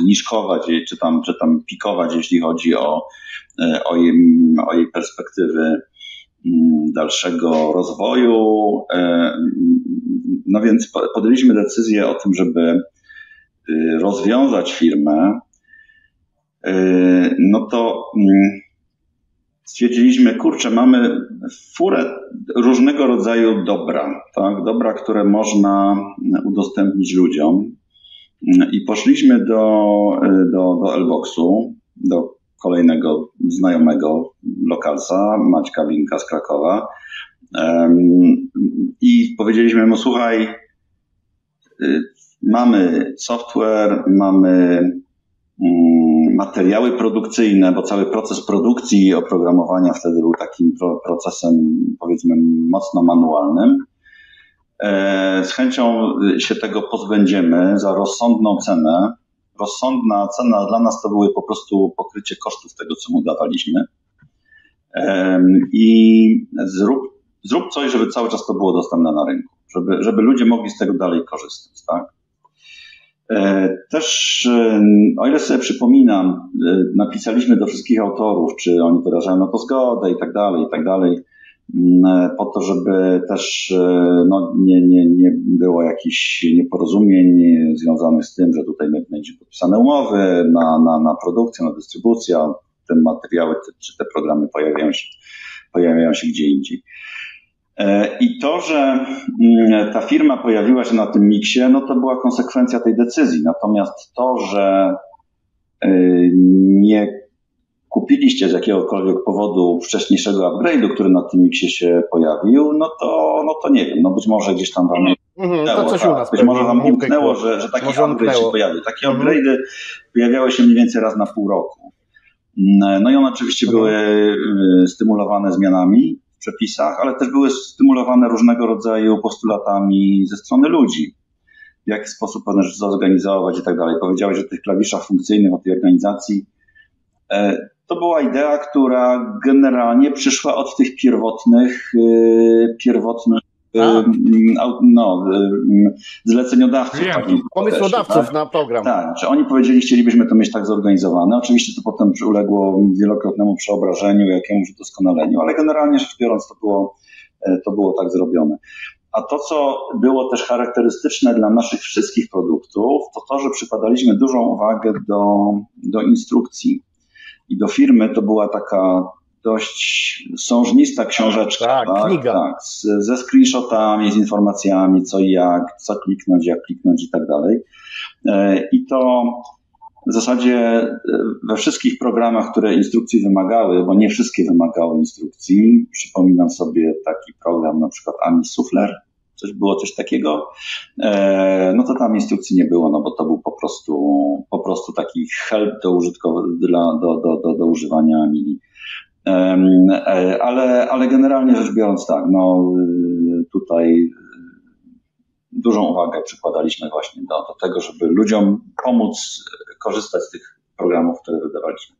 zniżkować, czy tam pikować, jeśli chodzi o jej perspektywy dalszego rozwoju. No więc podjęliśmy decyzję o tym, żeby rozwiązać firmę. No to stwierdziliśmy, kurczę, mamy furę różnego rodzaju dobra, tak? Dobra, które można udostępnić ludziom. I poszliśmy do Elboxu, do kolejnego znajomego lokalsa, Maćka Winka z Krakowa. I powiedzieliśmy mu, słuchaj, mamy software, mamy materiały produkcyjne, bo cały proces produkcji i oprogramowania wtedy był takim procesem, powiedzmy, mocno manualnym. Z chęcią się tego pozbędziemy za rozsądną cenę. Rozsądna cena dla nas to były po prostu pokrycie kosztów tego, co mu dawaliśmy. I zrób coś, żeby cały czas to było dostępne na rynku, żeby ludzie mogli z tego dalej korzystać, tak? Też, o ile sobie przypominam, napisaliśmy do wszystkich autorów, czy oni wyrażają na to zgodę i tak dalej, po to, żeby też no, nie było jakichś nieporozumień związanych z tym, że tutaj będzie podpisane umowy na produkcję, na dystrybucję, a te materiały czy te programy pojawiają się gdzie indziej. I to, że ta firma pojawiła się na tym miksie, no to była konsekwencja tej decyzji. Natomiast to, że nie kupiliście z jakiegokolwiek powodu wcześniejszego upgrade'u, który na tym miksie się pojawił, no to nie wiem, no być może gdzieś tam wam być może wam umknęło, że taki upgrade się pojawił. Takie upgrade'y pojawiały się mniej więcej raz na pół roku. No i one oczywiście były stymulowane zmianami w przepisach, ale też były stymulowane różnego rodzaju postulatami ze strony ludzi. w jaki sposób pewne rzeczy zorganizować i tak dalej. Powiedziałeś o tych klawiszach funkcyjnych, o tej organizacji. To była idea, która generalnie przyszła od tych pierwotnych zleceniodawców. Pomysłodawców na program. Tak, że oni powiedzieli, chcielibyśmy to mieć tak zorganizowane. Oczywiście to potem uległo wielokrotnemu przeobrażeniu, jakiemuś udoskonaleniu, ale generalnie rzecz biorąc to było tak zrobione. A to, co było też charakterystyczne dla naszych wszystkich produktów, to że przykładaliśmy dużą uwagę do instrukcji. I do firmy to była taka dość sążnista książeczka. Tak, kniga. Tak, ze screenshotami, z informacjami, co i jak, co kliknąć, jak kliknąć i tak dalej. I to w zasadzie we wszystkich programach, które instrukcji wymagały, bo nie wszystkie wymagały instrukcji, przypominam sobie taki program, na przykład Ami Souffler, było coś takiego, no to tam instrukcji nie było, no bo to był po prostu taki help do używania Amigi. Ale generalnie rzecz biorąc tak, no tutaj dużą uwagę przykładaliśmy właśnie do tego, żeby ludziom pomóc korzystać z tych programów, które wydawaliśmy.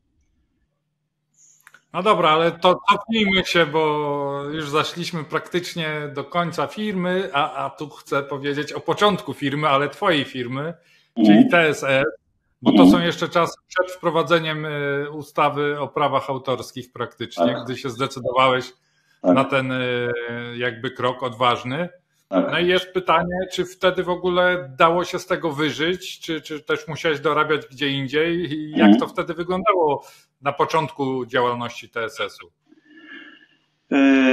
No dobra, ale to cofnijmy się, bo już zaszliśmy praktycznie do końca firmy, a tu chcę powiedzieć o początku firmy, ale twojej firmy, czyli TSS, bo to są jeszcze czasy przed wprowadzeniem ustawy o prawach autorskich praktycznie, gdy się zdecydowałeś na ten jakby krok odważny. No i jest pytanie, czy wtedy w ogóle dało się z tego wyżyć, czy też musiałeś dorabiać gdzie indziej i jak to wtedy wyglądało na początku działalności TSS-u?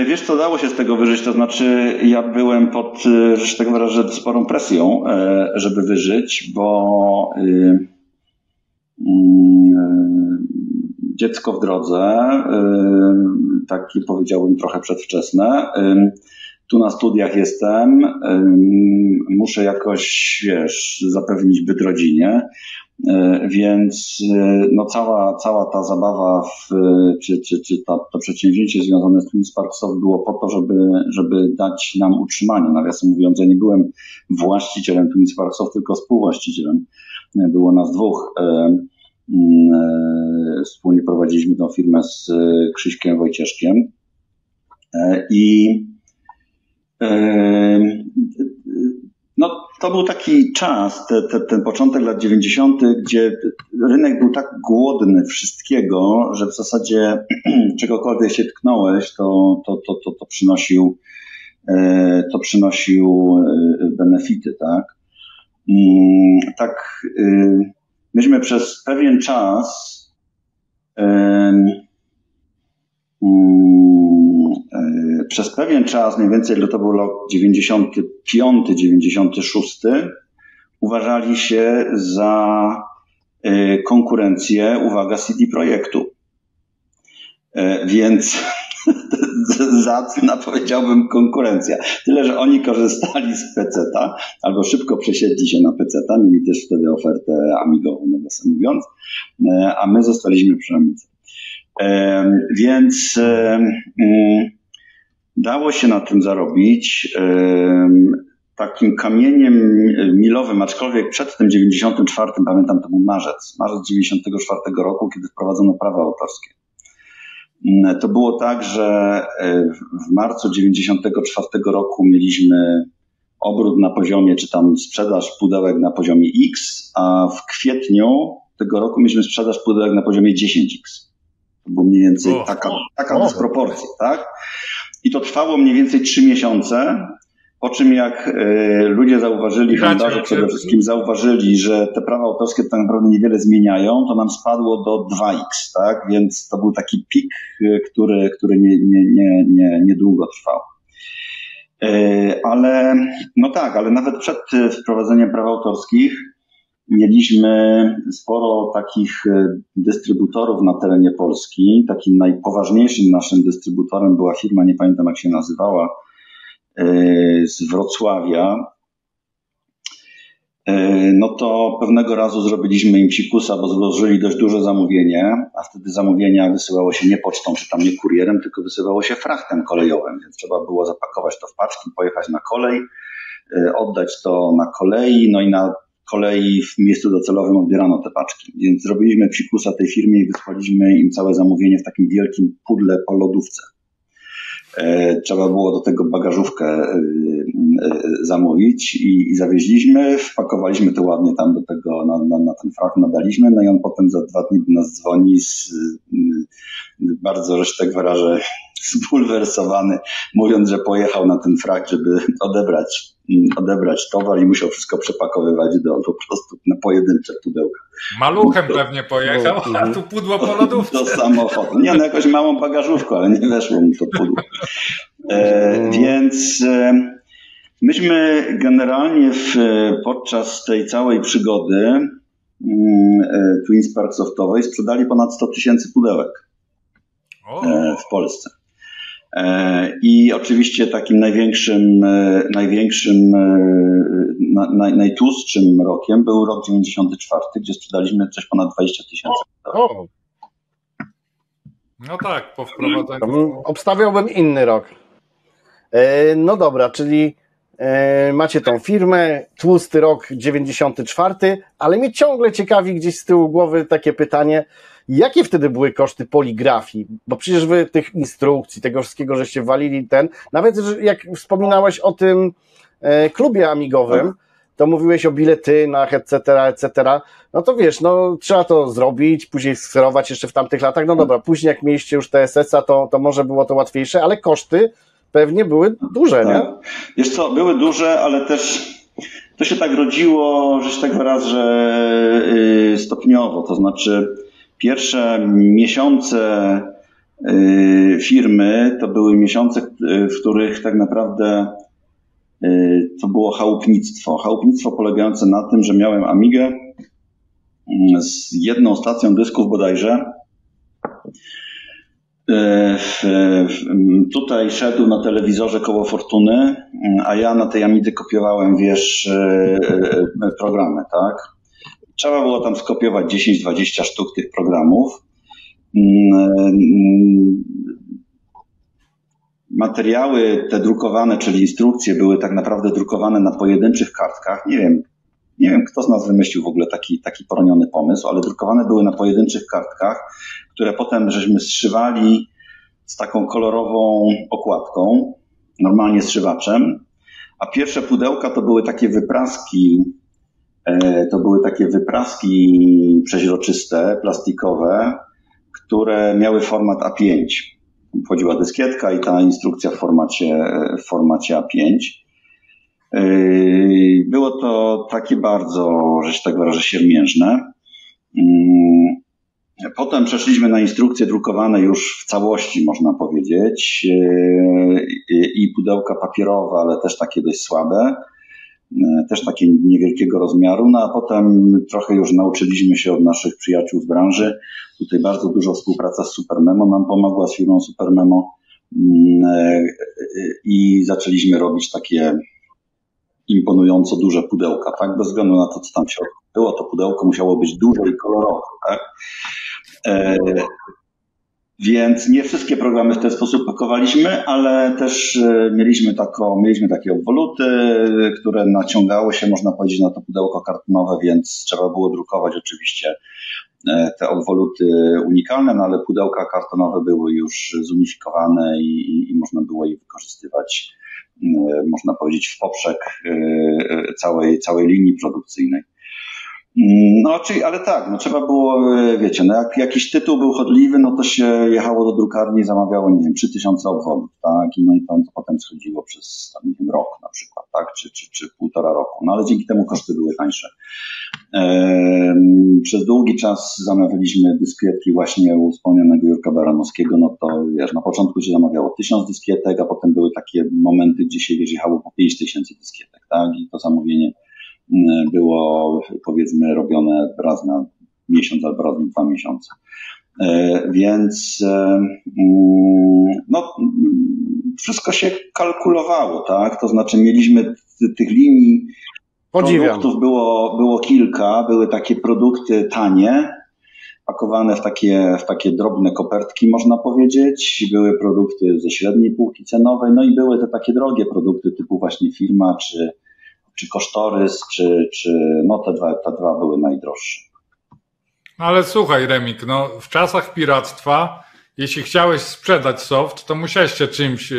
Wiesz co, dało się z tego wyżyć, to znaczy ja byłem pod, że tak wyrażę, sporą presją, żeby wyżyć, bo dziecko w drodze, takie powiedziałbym trochę przedwczesne. Tu na studiach jestem, muszę jakoś, zapewnić byt rodzinie, więc no cała ta zabawa czy to przedsięwzięcie związane z Twin Spark Soft było po to, żeby dać nam utrzymanie. Nawiasem mówiąc, ja nie byłem właścicielem Twin Spark Soft, tylko współwłaścicielem. Było nas dwóch. Wspólnie prowadziliśmy tę firmę z Krzyśkiem Wojcieszkiem i no, to był taki czas, ten początek lat 90., gdzie rynek był tak głodny wszystkiego, że w zasadzie czegokolwiek się tknąłeś, to przynosił benefity, tak? Tak, myśmy przez pewien czas mniej więcej to był rok 95, 96, uważali się za konkurencję, uwaga, CD Projektu. Więc zacna, powiedziałbym, konkurencja. Tyle, że oni korzystali z PC-ta, albo szybko przesiedli się na PC-ta, mieli też wtedy ofertę amigową, nawiasem mówiąc, a my zostaliśmy przy Amidze. Więc dało się na tym zarobić takim kamieniem milowym, aczkolwiek przed tym 94, pamiętam, to był marzec 94 roku, kiedy wprowadzono prawa autorskie. To było tak, że w marcu 94 roku mieliśmy obrót na poziomie, czy tam sprzedaż pudełek na poziomie X, a w kwietniu tego roku mieliśmy sprzedaż pudełek na poziomie 10X. To było mniej więcej taka dysproporcja, tak? I to trwało mniej więcej 3 miesiące, po czym jak ludzie zauważyli, handlarze przede wszystkim zauważyli, że te prawa autorskie tak naprawdę niewiele zmieniają, to nam spadło do 2X, tak? Więc to był taki pik, który niedługo trwał. Ale nawet przed wprowadzeniem praw autorskich mieliśmy sporo takich dystrybutorów na terenie Polski. Takim najpoważniejszym naszym dystrybutorem była firma, nie pamiętam jak się nazywała, z Wrocławia. No to pewnego razu zrobiliśmy im psikusa, bo złożyli dość duże zamówienie, a wtedy zamówienia wysyłało się nie pocztą, czy tam nie kurierem, tylko wysyłało się frachtem kolejowym, więc trzeba było zapakować to w paczki, pojechać na kolej, oddać to na kolei, no i na kolei w miejscu docelowym odbierano te paczki. Więc zrobiliśmy psikusa tej firmie i wysłaliśmy im całe zamówienie w takim wielkim pudle po lodówce. Trzeba było do tego bagażówkę zamówić i zawieźliśmy, wpakowaliśmy to ładnie tam do tego, na ten frak nadaliśmy, no i on potem za 2 dni do nas dzwoni bardzo, że tak wyrażę, zbulwersowany, mówiąc, że pojechał na ten frak, żeby odebrać towar i musiał wszystko przepakowywać po prostu na pojedyncze pudełka. Maluchem pewnie pojechał, a tu pudło po lodówce. Do samochodu. Nie, no jakąś małą bagażówką, ale nie weszło mu to pudło. Więc myśmy generalnie podczas tej całej przygody Twin Spark Softowej sprzedali ponad 100 000 pudełek w Polsce. I oczywiście takim najtłustszym rokiem był rok 94, gdzie sprzedaliśmy coś ponad 20 000 pudełek. No tak, po wprowadzeniu. Obstawiałbym inny rok. No dobra, czyli macie tą firmę, tłusty rok 94, ale mnie ciągle ciekawi gdzieś z tyłu głowy takie pytanie, jakie wtedy były koszty poligrafii? Bo przecież wy tych instrukcji, tego wszystkiego, żeście walili nawet jak wspominałeś o tym klubie amigowym, to mówiłeś o biletynach, etc., no to wiesz, no trzeba to zrobić, później skserować jeszcze w tamtych latach, no dobra, później jak mieliście już TSS-a, to może było to łatwiejsze, ale koszty pewnie były duże, tak. Nie? Wiesz co, były duże, ale też to się tak rodziło, że się tak wyrażę, stopniowo, to znaczy pierwsze miesiące firmy to były miesiące, w których tak naprawdę to było chałupnictwo. Chałupnictwo polegające na tym, że miałem Amigę z jedną stacją dysków bodajże. Tutaj szedł na telewizorze koło Fortuny, a ja na tej Amidze kopiowałem, wiesz, programy, tak? Trzeba było tam skopiować 10-20 sztuk tych programów. Materiały te drukowane, czyli instrukcje, były tak naprawdę drukowane na pojedynczych kartkach. Nie wiem, kto z nas wymyślił w ogóle taki poroniony pomysł, ale drukowane były na pojedynczych kartkach, które potem żeśmy zszywali z taką kolorową okładką, normalnie zszywaczem, a pierwsze pudełka to były takie wypraski przeźroczyste, plastikowe, które miały format A5. Wchodziła dyskietka i ta instrukcja w formacie A5. Było to takie bardzo, że się tak wyrażę, siermiężne. Potem przeszliśmy na instrukcje drukowane już w całości, można powiedzieć, i pudełka papierowe, ale też takie dość słabe, też takie niewielkiego rozmiaru, no a potem trochę już nauczyliśmy się od naszych przyjaciół z branży. Tutaj bardzo dużo współpraca z Supermemo nam pomogła, z firmą Supermemo, i zaczęliśmy robić takie imponująco duże pudełka, tak? Bez względu na to, co tam w środku było, to pudełko musiało być duże i kolorowe, tak? Więc nie wszystkie programy w ten sposób pakowaliśmy, ale też mieliśmy takie obwoluty, które naciągały się, można powiedzieć, na to pudełko kartonowe, więc trzeba było drukować oczywiście te obwoluty unikalne, no ale pudełka kartonowe były już zunifikowane i można było je wykorzystywać, można powiedzieć, w poprzek całej linii produkcyjnej. No, ale tak, no trzeba było, wiecie, no jak jakiś tytuł był chodliwy, no to się jechało do drukarni i zamawiało, nie wiem, 3000 obwodów, tak, i no i to potem schodziło przez, tam, nie wiem, rok na przykład, tak, czy 1,5 roku, no ale dzięki temu koszty były tańsze. Przez długi czas zamawialiśmy dyskietki właśnie u wspomnianego Jurka Baranowskiego, no to wiesz, na początku się zamawiało 1000 dyskietek, a potem były takie momenty, gdzie się jechało po 5000 dyskietek, tak, i to zamówienie było, powiedzmy, robione raz na miesiąc albo raz na 2 miesiące. Więc no, wszystko się kalkulowało, tak? To znaczy mieliśmy tych linii produktów było kilka, były takie produkty tanie, pakowane w takie drobne kopertki, można powiedzieć. Były produkty ze średniej półki cenowej, no i były te takie drogie produkty typu właśnie Firma czy kosztorys, czy no te dwa były najdroższe. Ale słuchaj, Remik, no w czasach piractwa, jeśli chciałeś sprzedać soft, to musiałeś się czymś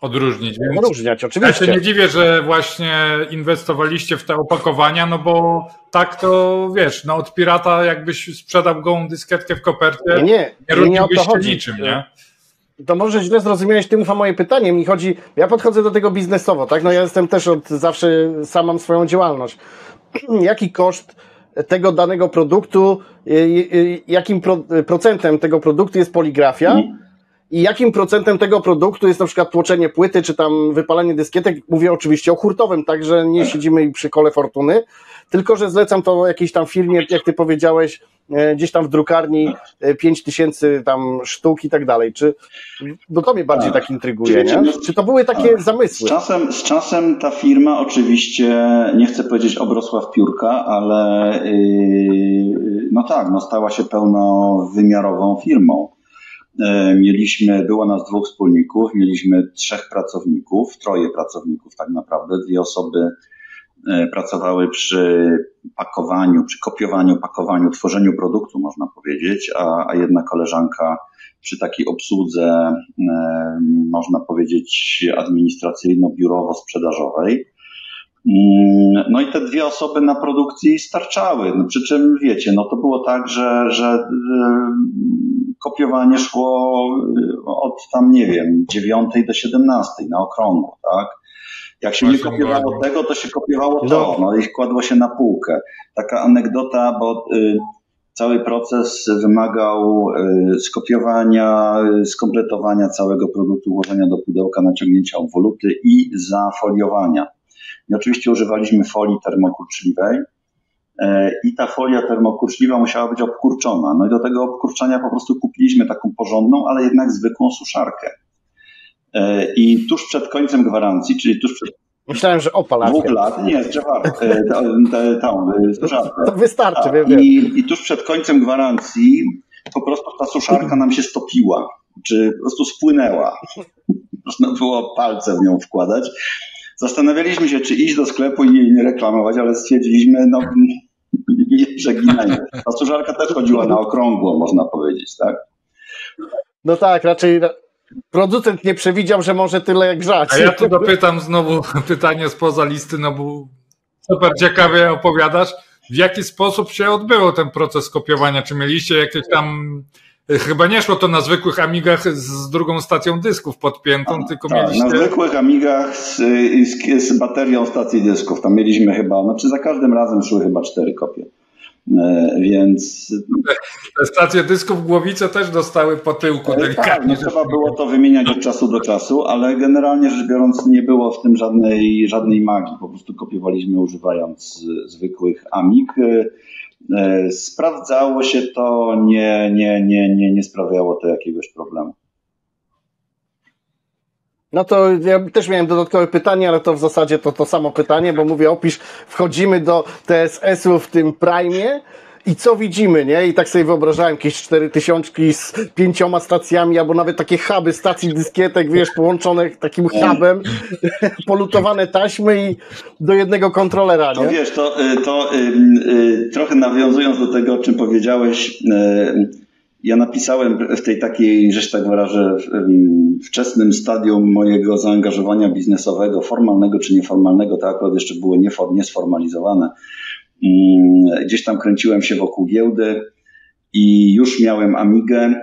odróżnić. Więc Odróżniać, oczywiście. ja się nie dziwię, że właśnie inwestowaliście w te opakowania, no bo tak to wiesz, no od pirata jakbyś sprzedał gołą dyskietkę w kopercie, nie różniłbyś się niczym, nie? To może źle zrozumiałeś, ty mów, a moje pytanie mi chodzi, ja podchodzę do tego biznesowo, tak? No ja jestem też od zawsze, sam mam swoją działalność. Jaki koszt tego danego produktu, jakim procentem tego produktu jest poligrafia i jakim procentem tego produktu jest na przykład tłoczenie płyty, czy tam wypalanie dyskietek, mówię oczywiście o hurtowym, tak, że nie siedzimy przy kole fortuny, tylko że zlecam to jakiejś tam firmie, jak ty powiedziałeś, gdzieś tam w drukarni 5000 tam sztuk i tak dalej. Bo to mnie bardziej tak intryguje, nie? Czy to były takie zamysły? Z czasem ta firma oczywiście, nie chcę powiedzieć obrosła w piórka, ale no tak, no stała się pełnowymiarową firmą. Było nas 2 wspólników, mieliśmy 3 pracowników, 3 pracowników tak naprawdę, 2 osoby pracowały przy pakowaniu, przy kopiowaniu, pakowaniu, tworzeniu produktu, można powiedzieć, a jedna koleżanka przy takiej obsłudze, można powiedzieć, administracyjno-biurowo-sprzedażowej. No i te 2 osoby na produkcji starczały. No przy czym wiecie, no to było tak, że kopiowanie szło od tam, nie wiem, 9 do 17 na okrągło, tak? Jak się nie kopiowało tego, to się kopiowało to, no i kładło się na półkę. Taka anegdota, bo cały proces wymagał skopiowania, skompletowania całego produktu, włożenia do pudełka, naciągnięcia obwoluty i zafoliowania. I oczywiście używaliśmy folii termokurczliwej i ta folia termokurczliwa musiała być obkurczona. No i do tego obkurczania po prostu kupiliśmy taką porządną, ale jednak zwykłą suszarkę. I tuż przed końcem gwarancji, czyli tuż przed Myślałem, że opalarkę. 2 lat, nie, suszarkę. To wystarczy, wiem. I tuż przed końcem gwarancji po prostu ta suszarka nam się stopiła, czy po prostu spłynęła. Można było palce w nią wkładać. Zastanawialiśmy się, czy iść do sklepu i jej nie reklamować, ale stwierdziliśmy, no nie przeginajmy. Ta suszarka też chodziła na okrągło, można powiedzieć, tak? No tak, raczej producent nie przewidział, że może tyle grzać. A ja tu dopytam znowu pytanie spoza listy, no bo super ciekawie opowiadasz. W jaki sposób się odbyło ten proces kopiowania? Czy mieliście jakieś tam... Chyba nie szło to na zwykłych Amigach z drugą stacją dysków podpiętą, tylko mieliście... Na zwykłych Amigach z baterią stacji dysków. Tam mieliśmy chyba, znaczy za każdym razem szły chyba 4 kopie. Więc... Te stacje dysków Głowice też dostały po tyłku delikatnie. Tak, no trzeba było to wymieniać od czasu do czasu, ale generalnie rzecz biorąc nie było w tym żadnej magii. Po prostu kopiowaliśmy używając zwykłych Amig. Sprawdzało się to, nie sprawiało to jakiegoś problemu. No to ja też miałem dodatkowe pytanie, ale to w zasadzie to samo pytanie, bo mówię, wchodzimy do TSS-u w tym Prime i co widzimy, nie? I tak sobie wyobrażałem jakieś 4000 z 5 stacjami, albo nawet takie huby stacji dyskietek, wiesz, połączone takim hubem, polutowane taśmy i do jednego kontrolera, nie? No wiesz, to trochę nawiązując do tego, o czym powiedziałeś, ja napisałem w tej takiej, że się tak wyrażę, wczesnym stadium mojego zaangażowania biznesowego, formalnego czy nieformalnego, to akurat jeszcze było niesformalizowane. Gdzieś tam kręciłem się wokół giełdy i już miałem Amigę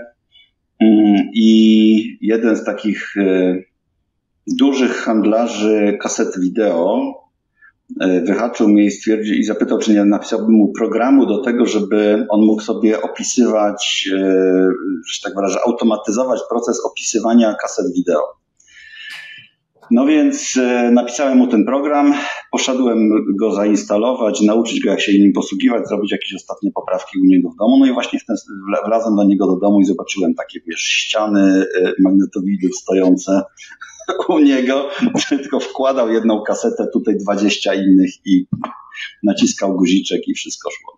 i jeden z takich dużych handlarzy kaset wideo wyhaczył mnie i zapytał, czy nie napisałbym mu programu do tego, żeby on mógł sobie opisywać, że tak wyrażę, automatyzować proces opisywania kaset wideo. No więc napisałem mu ten program, poszedłem go zainstalować, nauczyć go, jak się nim posługiwać, zrobić jakieś ostatnie poprawki u niego w domu. No i właśnie wlazłem do niego do domu i zobaczyłem takie, wiesz, ściany magnetowidów stojące u niego, tylko wkładał jedną kasetę, tutaj 20 innych i naciskał guziczek i wszystko szło.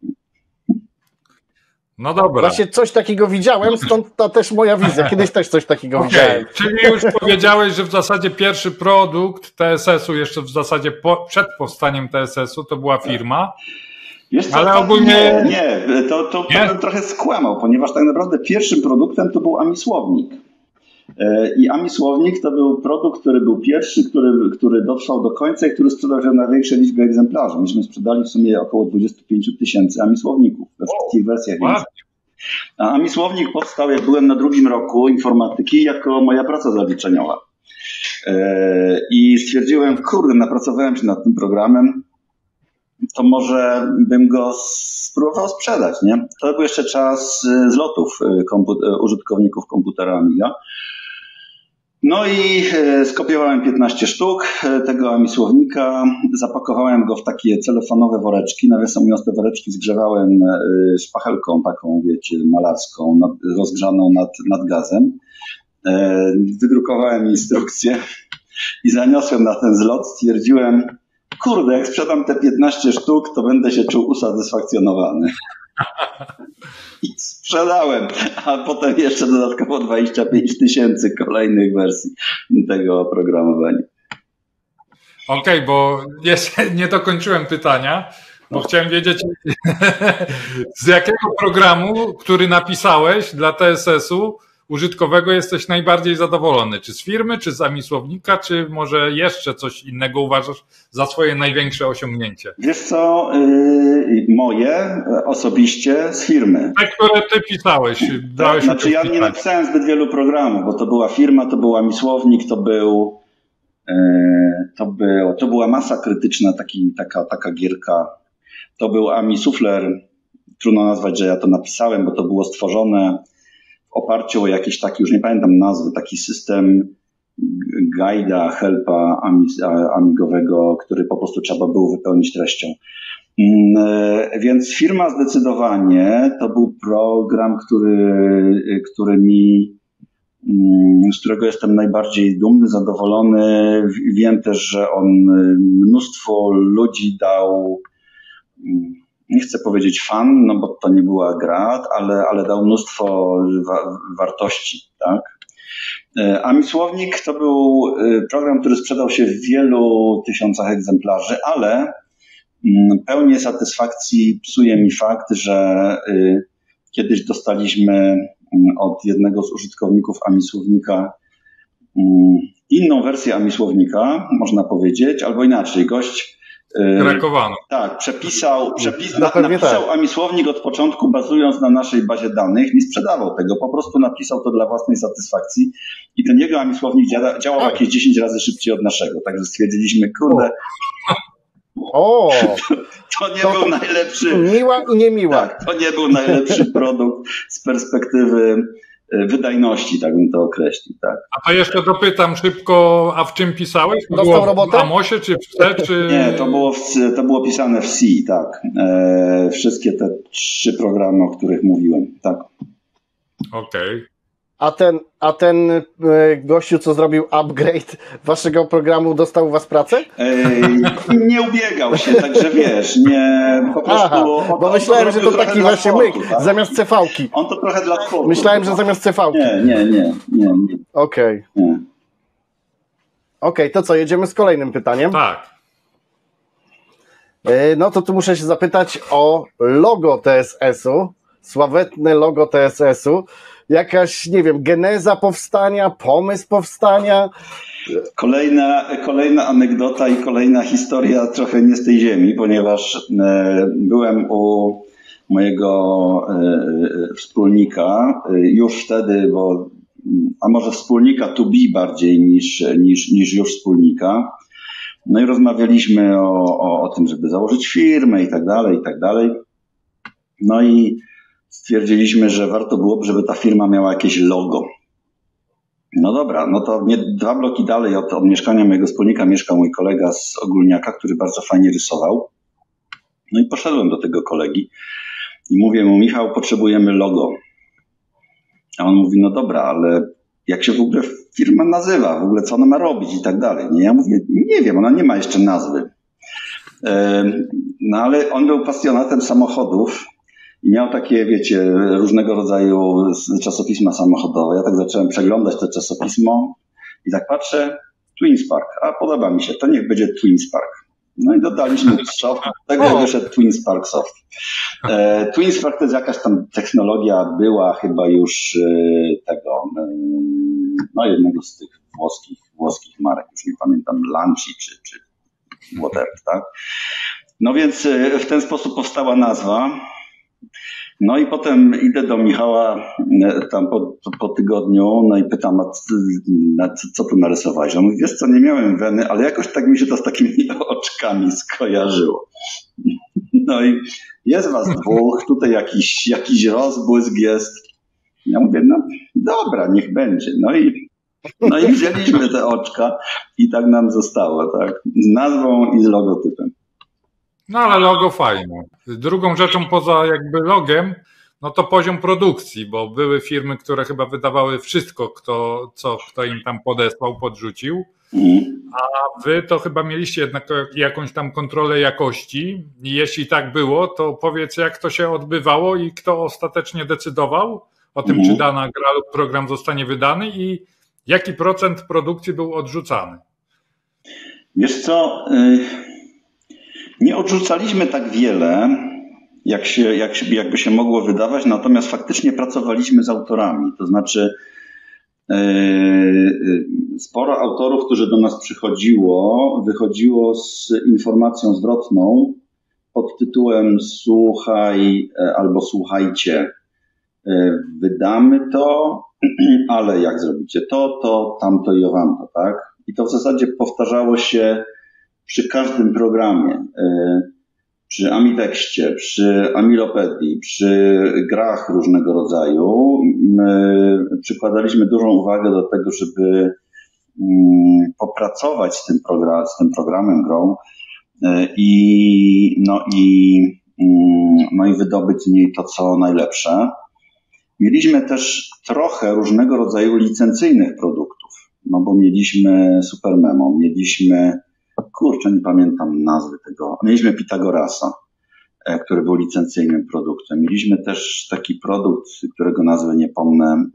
No dobra. Właśnie coś takiego widziałem, stąd ta też moja wizja. Kiedyś też coś takiego widziałem. Czyli już powiedziałeś, że w zasadzie pierwszy produkt TSS-u, jeszcze w zasadzie przed powstaniem TSS-u, to była firma. Wiesz co, ale ogólnie... To bym trochę skłamał, ponieważ tak naprawdę pierwszym produktem to był Amisłownik. I Amisłownik to był produkt, który był pierwszy, który dotrwał do końca i który sprzedał się w największej liczbie egzemplarzy. Myśmy sprzedali w sumie około 25 000 Amisłowników we wszystkich wersjach. A Amisłownik powstał, jak byłem na 2. roku informatyki, jako moja praca zaliczeniowa. I stwierdziłem, kurde, napracowałem się nad tym programem, to może bym go spróbował sprzedać, nie? To był jeszcze czas zlotów użytkowników komputera Amiga. No i skopiowałem 15 sztuk tego Amisłownika, zapakowałem go w takie celofonowe woreczki. Nawiasem mówiąc, te woreczki zgrzewałem szpachelką taką, wiecie, malarską, rozgrzaną nad gazem. Wydrukowałem instrukcję i zaniosłem na ten zlot. Stwierdziłem, kurde, jak sprzedam te 15 sztuk, to będę się czuł usatysfakcjonowany. I sprzedałem, a potem jeszcze dodatkowo 25 000 kolejnych wersji tego oprogramowania. Okej, bo nie dokończyłem pytania, bo chciałem wiedzieć, z jakiego programu, który napisałeś dla TSS-u użytkowego jesteś najbardziej zadowolony? Czy z firmy, czy z Amisłownika, czy może jeszcze coś innego uważasz za swoje największe osiągnięcie? Wiesz co, moje osobiście z firmy. Te, które ty pisałeś. Tak, znaczy ja nie napisałem zbyt wielu programów, bo to była firma, to był Amisłownik, to była masa krytyczna, taka gierka. To był Amisufler. Trudno nazwać, że ja to napisałem, bo to było stworzone w oparciu o jakiś taki, już nie pamiętam nazwy, taki system guida, helpa amigowego, który po prostu trzeba było wypełnić treścią. Więc firma zdecydowanie to był program, z którego jestem najbardziej dumny, zadowolony. Wiem też, że on mnóstwo ludzi dał, nie chcę powiedzieć fan, no bo to nie była gra, ale dał mnóstwo wartości, tak? Amisłownik to był program, który sprzedał się w wielu tysiącach egzemplarzy, ale pełnię satysfakcji psuje mi fakt, że kiedyś dostaliśmy od jednego z użytkowników Amisłownika inną wersję Amisłownika, można powiedzieć, albo inaczej, gość krakowano. Tak, napisał Amisłownik od początku, bazując na naszej bazie danych, nie sprzedawał tego, po prostu napisał to dla własnej satysfakcji i ten jego Amisłownik działał jakieś 10 razy szybciej od naszego, także stwierdziliśmy, kurde, to nie był najlepszy. Miła i niemiła. Tak, to nie był najlepszy produkt z perspektywy wydajności, tak bym to określił. Tak. A to jeszcze dopytam szybko, a w czym pisałeś? To było robotę? W Amosie czy w C? Czy... Nie, to było pisane w C, tak. Wszystkie te 3 programy, o których mówiłem, tak. Okej. A ten gościu, co zrobił upgrade waszego programu, dostał u was pracę? Nie ubiegał się, także wiesz, nie po prostu... bo myślałem, że to taki właśnie myk, tak? Zamiast CV-ki. On to trochę dla sportu. Myślałem, że zamiast CV-ki. Nie. Okej, to co, jedziemy z kolejnym pytaniem? Tak. No to tu muszę się zapytać o logo TSS-u, sławetne logo TSS-u. Jakaś, nie wiem, geneza powstania, pomysł powstania? Kolejna anegdota i kolejna historia trochę nie z tej ziemi, ponieważ byłem u mojego wspólnika już wtedy, a może wspólnika to be bardziej niż już wspólnika. No i rozmawialiśmy o tym, żeby założyć firmę i tak dalej. No i stwierdziliśmy, że warto byłoby, żeby ta firma miała jakieś logo. No dobra, no to 2 bloki dalej od mieszkania mojego wspólnika mieszkał mój kolega z Ogólniaka, który bardzo fajnie rysował. No i poszedłem do tego kolegi i mówię mu, Michał, potrzebujemy logo. A on mówi, no dobra, ale jak się w ogóle firma nazywa, w ogóle co ona ma robić i tak dalej. Ja mówię, nie wiem, ona nie ma jeszcze nazwy. No ale on był pasjonatem samochodów. i miał takie, wiecie, różnego rodzaju czasopisma samochodowe. Ja tak zacząłem przeglądać to czasopismo i tak patrzę, TwinSpark, a podoba mi się, to niech będzie TwinSpark. No i dodaliśmy soft, tego wyszedł TwinSpark Soft. TwinSpark to jest jakaś tam technologia, była chyba już tego, no jednego z tych włoskich marek, już nie pamiętam, Lanci czy whatever, tak? No więc w ten sposób powstała nazwa. No i potem idę do Michała tam po tygodniu, no i pytam, co tu narysowałeś? On mówi, wiesz co, nie miałem weny, ale jakoś tak mi się to z takimi oczkami skojarzyło. No i jest was dwóch, tutaj jakiś rozbłysk jest. Ja mówię, no dobra, niech będzie. No i wzięliśmy te oczka i tak nam zostało, tak? Z nazwą i z logotypem. No ale logo fajne. Drugą rzeczą poza jakby logiem, no to poziom produkcji, bo były firmy, które chyba wydawały wszystko, kto im tam podesłał, podrzucił, a wy to chyba mieliście jednak jakąś tam kontrolę jakości i jeśli tak było, to powiedz, jak to się odbywało i kto ostatecznie decydował o tym, czy dana gra lub program zostanie wydany i jaki procent produkcji był odrzucany? Wiesz co, nie odrzucaliśmy tak wiele, jakby się mogło wydawać, natomiast faktycznie pracowaliśmy z autorami. To znaczy sporo autorów, którzy do nas wychodziło z informacją zwrotną pod tytułem słuchaj albo słuchajcie, wydamy to, ale jak zrobicie to, tamto i owamto, tak? I to w zasadzie powtarzało się przy każdym programie, przy Amitekście, przy Amilopedii, przy grach różnego rodzaju. My przykładaliśmy dużą uwagę do tego, żeby popracować z tym programem, grą i wydobyć z niej to, co najlepsze. Mieliśmy też trochę różnego rodzaju licencyjnych produktów, no bo mieliśmy Super Memo, mieliśmy, kurczę, nie pamiętam nazwy tego, mieliśmy Pitagorasa, który był licencyjnym produktem. Mieliśmy też taki produkt, którego nazwy nie pomnę,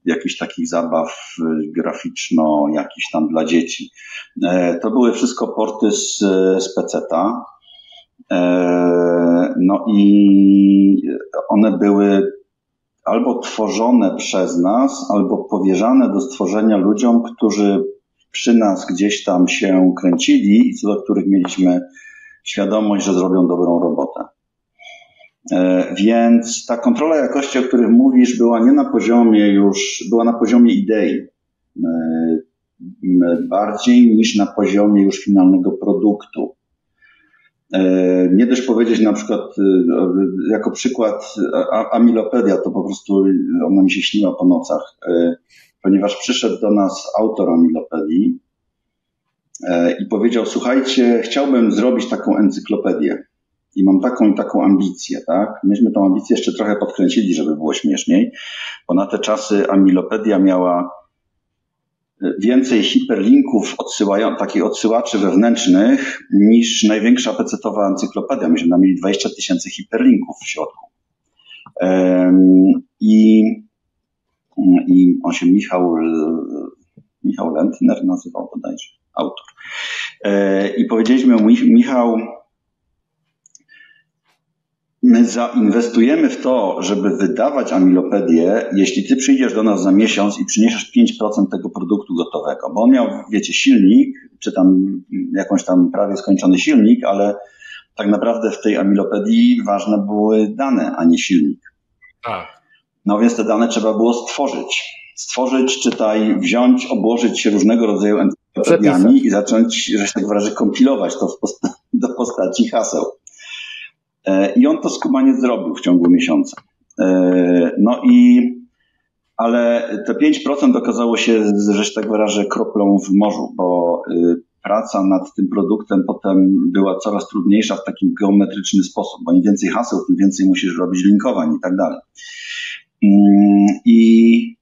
jakichś takich zabaw graficzno, jakiś tam dla dzieci. To były wszystko porty z PC-ta. No i one były albo tworzone przez nas, albo powierzane do stworzenia ludziom, którzy przy nas gdzieś tam się kręcili i co do których mieliśmy świadomość, że zrobią dobrą robotę. Więc ta kontrola jakości, o której mówisz, była na poziomie idei, bardziej niż na poziomie już finalnego produktu. Nie dość powiedzieć na przykład, jako przykład Amilopedia, to po prostu ona mi się śniła po nocach, ponieważ przyszedł do nas autor Amilopedii i powiedział, słuchajcie, chciałbym zrobić taką encyklopedię i mam taką i taką ambicję, tak? Myśmy tą ambicję jeszcze trochę podkręcili, żeby było śmieszniej, bo na te czasy Amilopedia miała więcej hiperlinków, takich odsyłaczy wewnętrznych niż największa PC-towa encyklopedia. Myśmy tam mieli 20 000 hiperlinków w środku. I on się Michał Lentner nazywał bodajże, autor. I powiedzieliśmy mu, Michał, my zainwestujemy w to, żeby wydawać Amilopedię, jeśli ty przyjdziesz do nas za miesiąc i przyniesiesz 5% tego produktu gotowego. Bo on miał, wiecie, silnik, czy tam jakąś tam prawie skończony silnik, ale tak naprawdę w tej Amilopedii ważne były dane, a nie silnik. Tak. No więc te dane trzeba było stworzyć, czytaj, wziąć, obłożyć się różnego rodzaju encyklopediami i zacząć, że się tak wyrażę, kompilować to do postaci haseł. I on to skubaniec zrobił w ciągu miesiąca. Ale te 5% okazało się, że się tak wyrażę, kroplą w morzu, bo praca nad tym produktem potem była coraz trudniejsza w takim geometryczny sposób, bo im więcej haseł, tym więcej musisz robić linkowań i tak dalej. I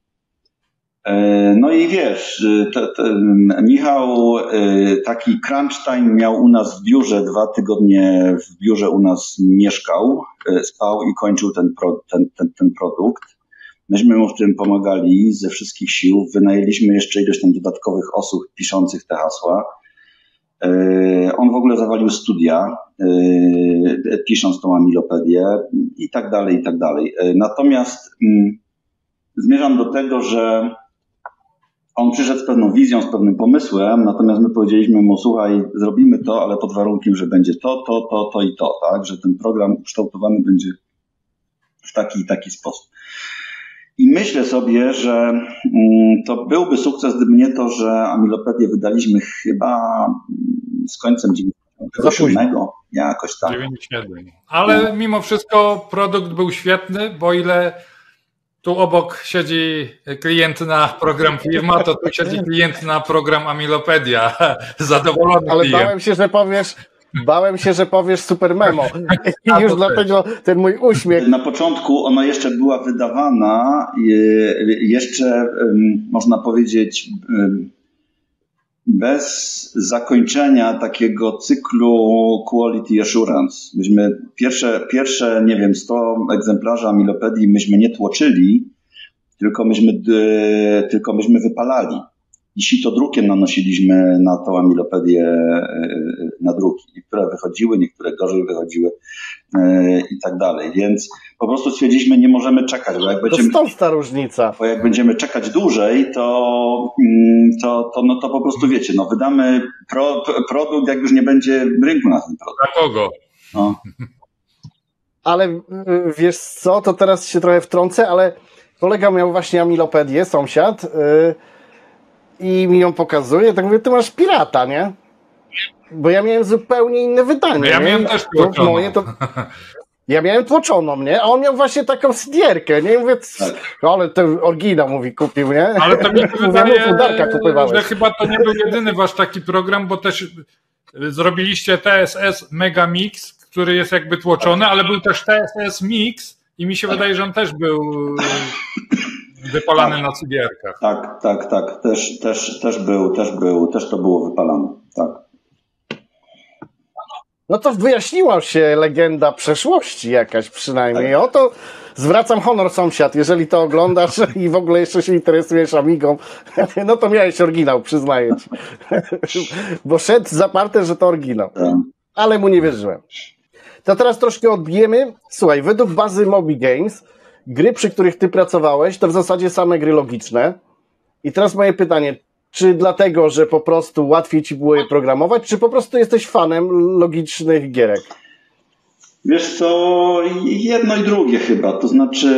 No i wiesz, Michał taki crunch time miał u nas w biurze, 2 tygodnie w biurze u nas mieszkał, spał i kończył ten produkt. Myśmy mu w tym pomagali ze wszystkich sił, wynajęliśmy jeszcze ilość tam dodatkowych osób piszących te hasła. On w ogóle zawalił studia, pisząc tą amilopedię i tak dalej, i tak dalej. Natomiast zmierzam do tego, że on przyszedł z pewną wizją, z pewnym pomysłem, natomiast my powiedzieliśmy mu, słuchaj, zrobimy to, ale pod warunkiem, że będzie to i to, tak? Że ten program ukształtowany będzie w taki i taki sposób. I myślę sobie, że to byłby sukces, gdyby nie to, że amilopedię wydaliśmy chyba z końcem 97, jakoś tak. 97. Ale mimo wszystko produkt był świetny, bo ile tu obok siedzi klient na program Firma, to tu siedzi klient na program Amilopedia. Zadowolony ale klient. Bałem się, że powiesz super memo. I już dlatego ten mój uśmiech. Na początku ona jeszcze była wydawana, jeszcze można powiedzieć bez zakończenia takiego cyklu Quality Assurance. Myśmy pierwsze, nie wiem, 100 egzemplarzy amilopedii myśmy nie tłoczyli, tylko myśmy wypalali. I sitodrukiem nanosiliśmy na tą amilopedię nadruki. Niektóre wychodziły, niektóre gorzej wychodziły i tak dalej. Więc po prostu stwierdziliśmy, nie możemy czekać. To stąd ta różnica. Bo jak będziemy czekać dłużej, to po prostu wiecie, no wydamy produkt, jak już nie będzie rynku na ten produkt. Dla kogo? No. Ale wiesz co, to teraz się trochę wtrącę, ale kolega miał właśnie amilopedię, sąsiad, i mi ją pokazuje, tak mówię, ty masz pirata, nie? Bo ja miałem zupełnie inne wydanie. No ja miałem też tłoczoną. Ja miałem tłoczoną, nie? A on miał właśnie taką CD-erkę, nie? I mówię, ale ten oryginał, mówi, kupił, nie? Ale to mi się wydaje, że chyba to nie był jedyny wasz taki program, bo też zrobiliście TSS Mega Mix, który jest jakby tłoczony, ale był też TSS Mix i mi się wydaje, że on też był wypalany na CD-erkach. Tak. Też to było wypalane, tak. No to wyjaśniła się legenda przeszłości jakaś przynajmniej. Tak. Oto zwracam honor, sąsiad, jeżeli to oglądasz i w ogóle jeszcze się interesujesz Amigą, no to miałeś oryginał, przyznaję ci. Bo szedł zaparte, że to oryginał. Ale mu nie wierzyłem. To teraz troszkę odbijemy. Słuchaj, według bazy Moby Games gry, przy których ty pracowałeś, to w zasadzie same gry logiczne. I teraz moje pytanie, czy dlatego, że po prostu łatwiej ci było je programować, czy po prostu jesteś fanem logicznych gierek? Wiesz co, jedno i drugie chyba, to znaczy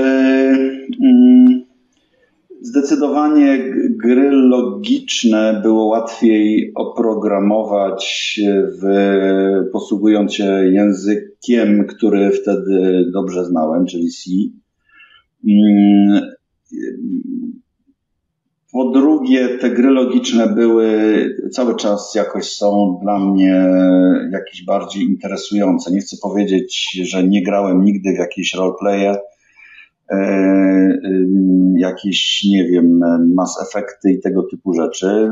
zdecydowanie gry logiczne było łatwiej oprogramować posługując się językiem, który wtedy dobrze znałem, czyli C. Po drugie, te gry logiczne cały czas jakoś są dla mnie jakieś bardziej interesujące. Nie chcę powiedzieć, że nie grałem nigdy w jakieś roleplaye, jakieś, nie wiem, Mass Effecty i tego typu rzeczy.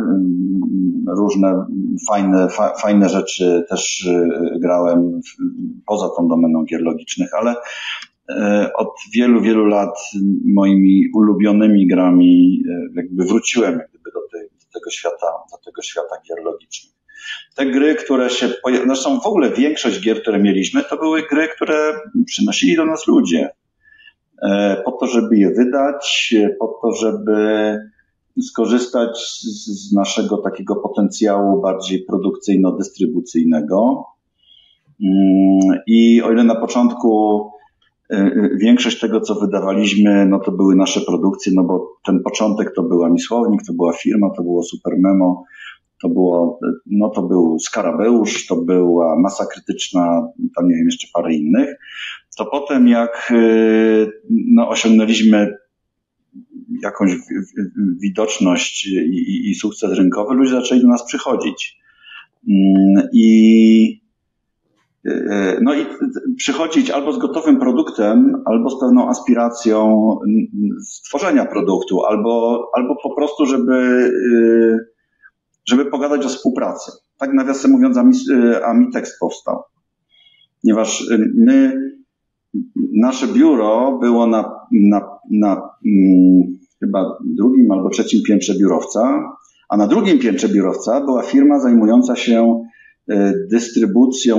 Różne fajne rzeczy też grałem poza tą domeną gier logicznych, ale od wielu, wielu lat moimi ulubionymi grami jakby wróciłem do tego świata gier logicznych. Te gry, które się zresztą w ogóle większość gier, które mieliśmy, to były gry, które przynosili do nas ludzie. Po to, żeby je wydać, po to, żeby skorzystać z naszego takiego potencjału bardziej produkcyjno-dystrybucyjnego. I o ile na początku większość tego, co wydawaliśmy, no to były nasze produkcje, no bo ten początek to był Amisłownik, to była Firma, to było Super Memo, to był Skarabeusz, to była Masa Krytyczna, tam nie wiem, jeszcze parę innych. To potem jak osiągnęliśmy jakąś widoczność i sukces rynkowy, ludzie zaczęli do nas przychodzić. I no i przychodzić albo z gotowym produktem, albo z pewną aspiracją stworzenia produktu, albo po prostu, żeby pogadać o współpracy. Tak nawiasem mówiąc, Amitext powstał. Ponieważ nasze biuro było na chyba drugim albo trzecim piętrze biurowca, a na drugim piętrze biurowca była firma zajmująca się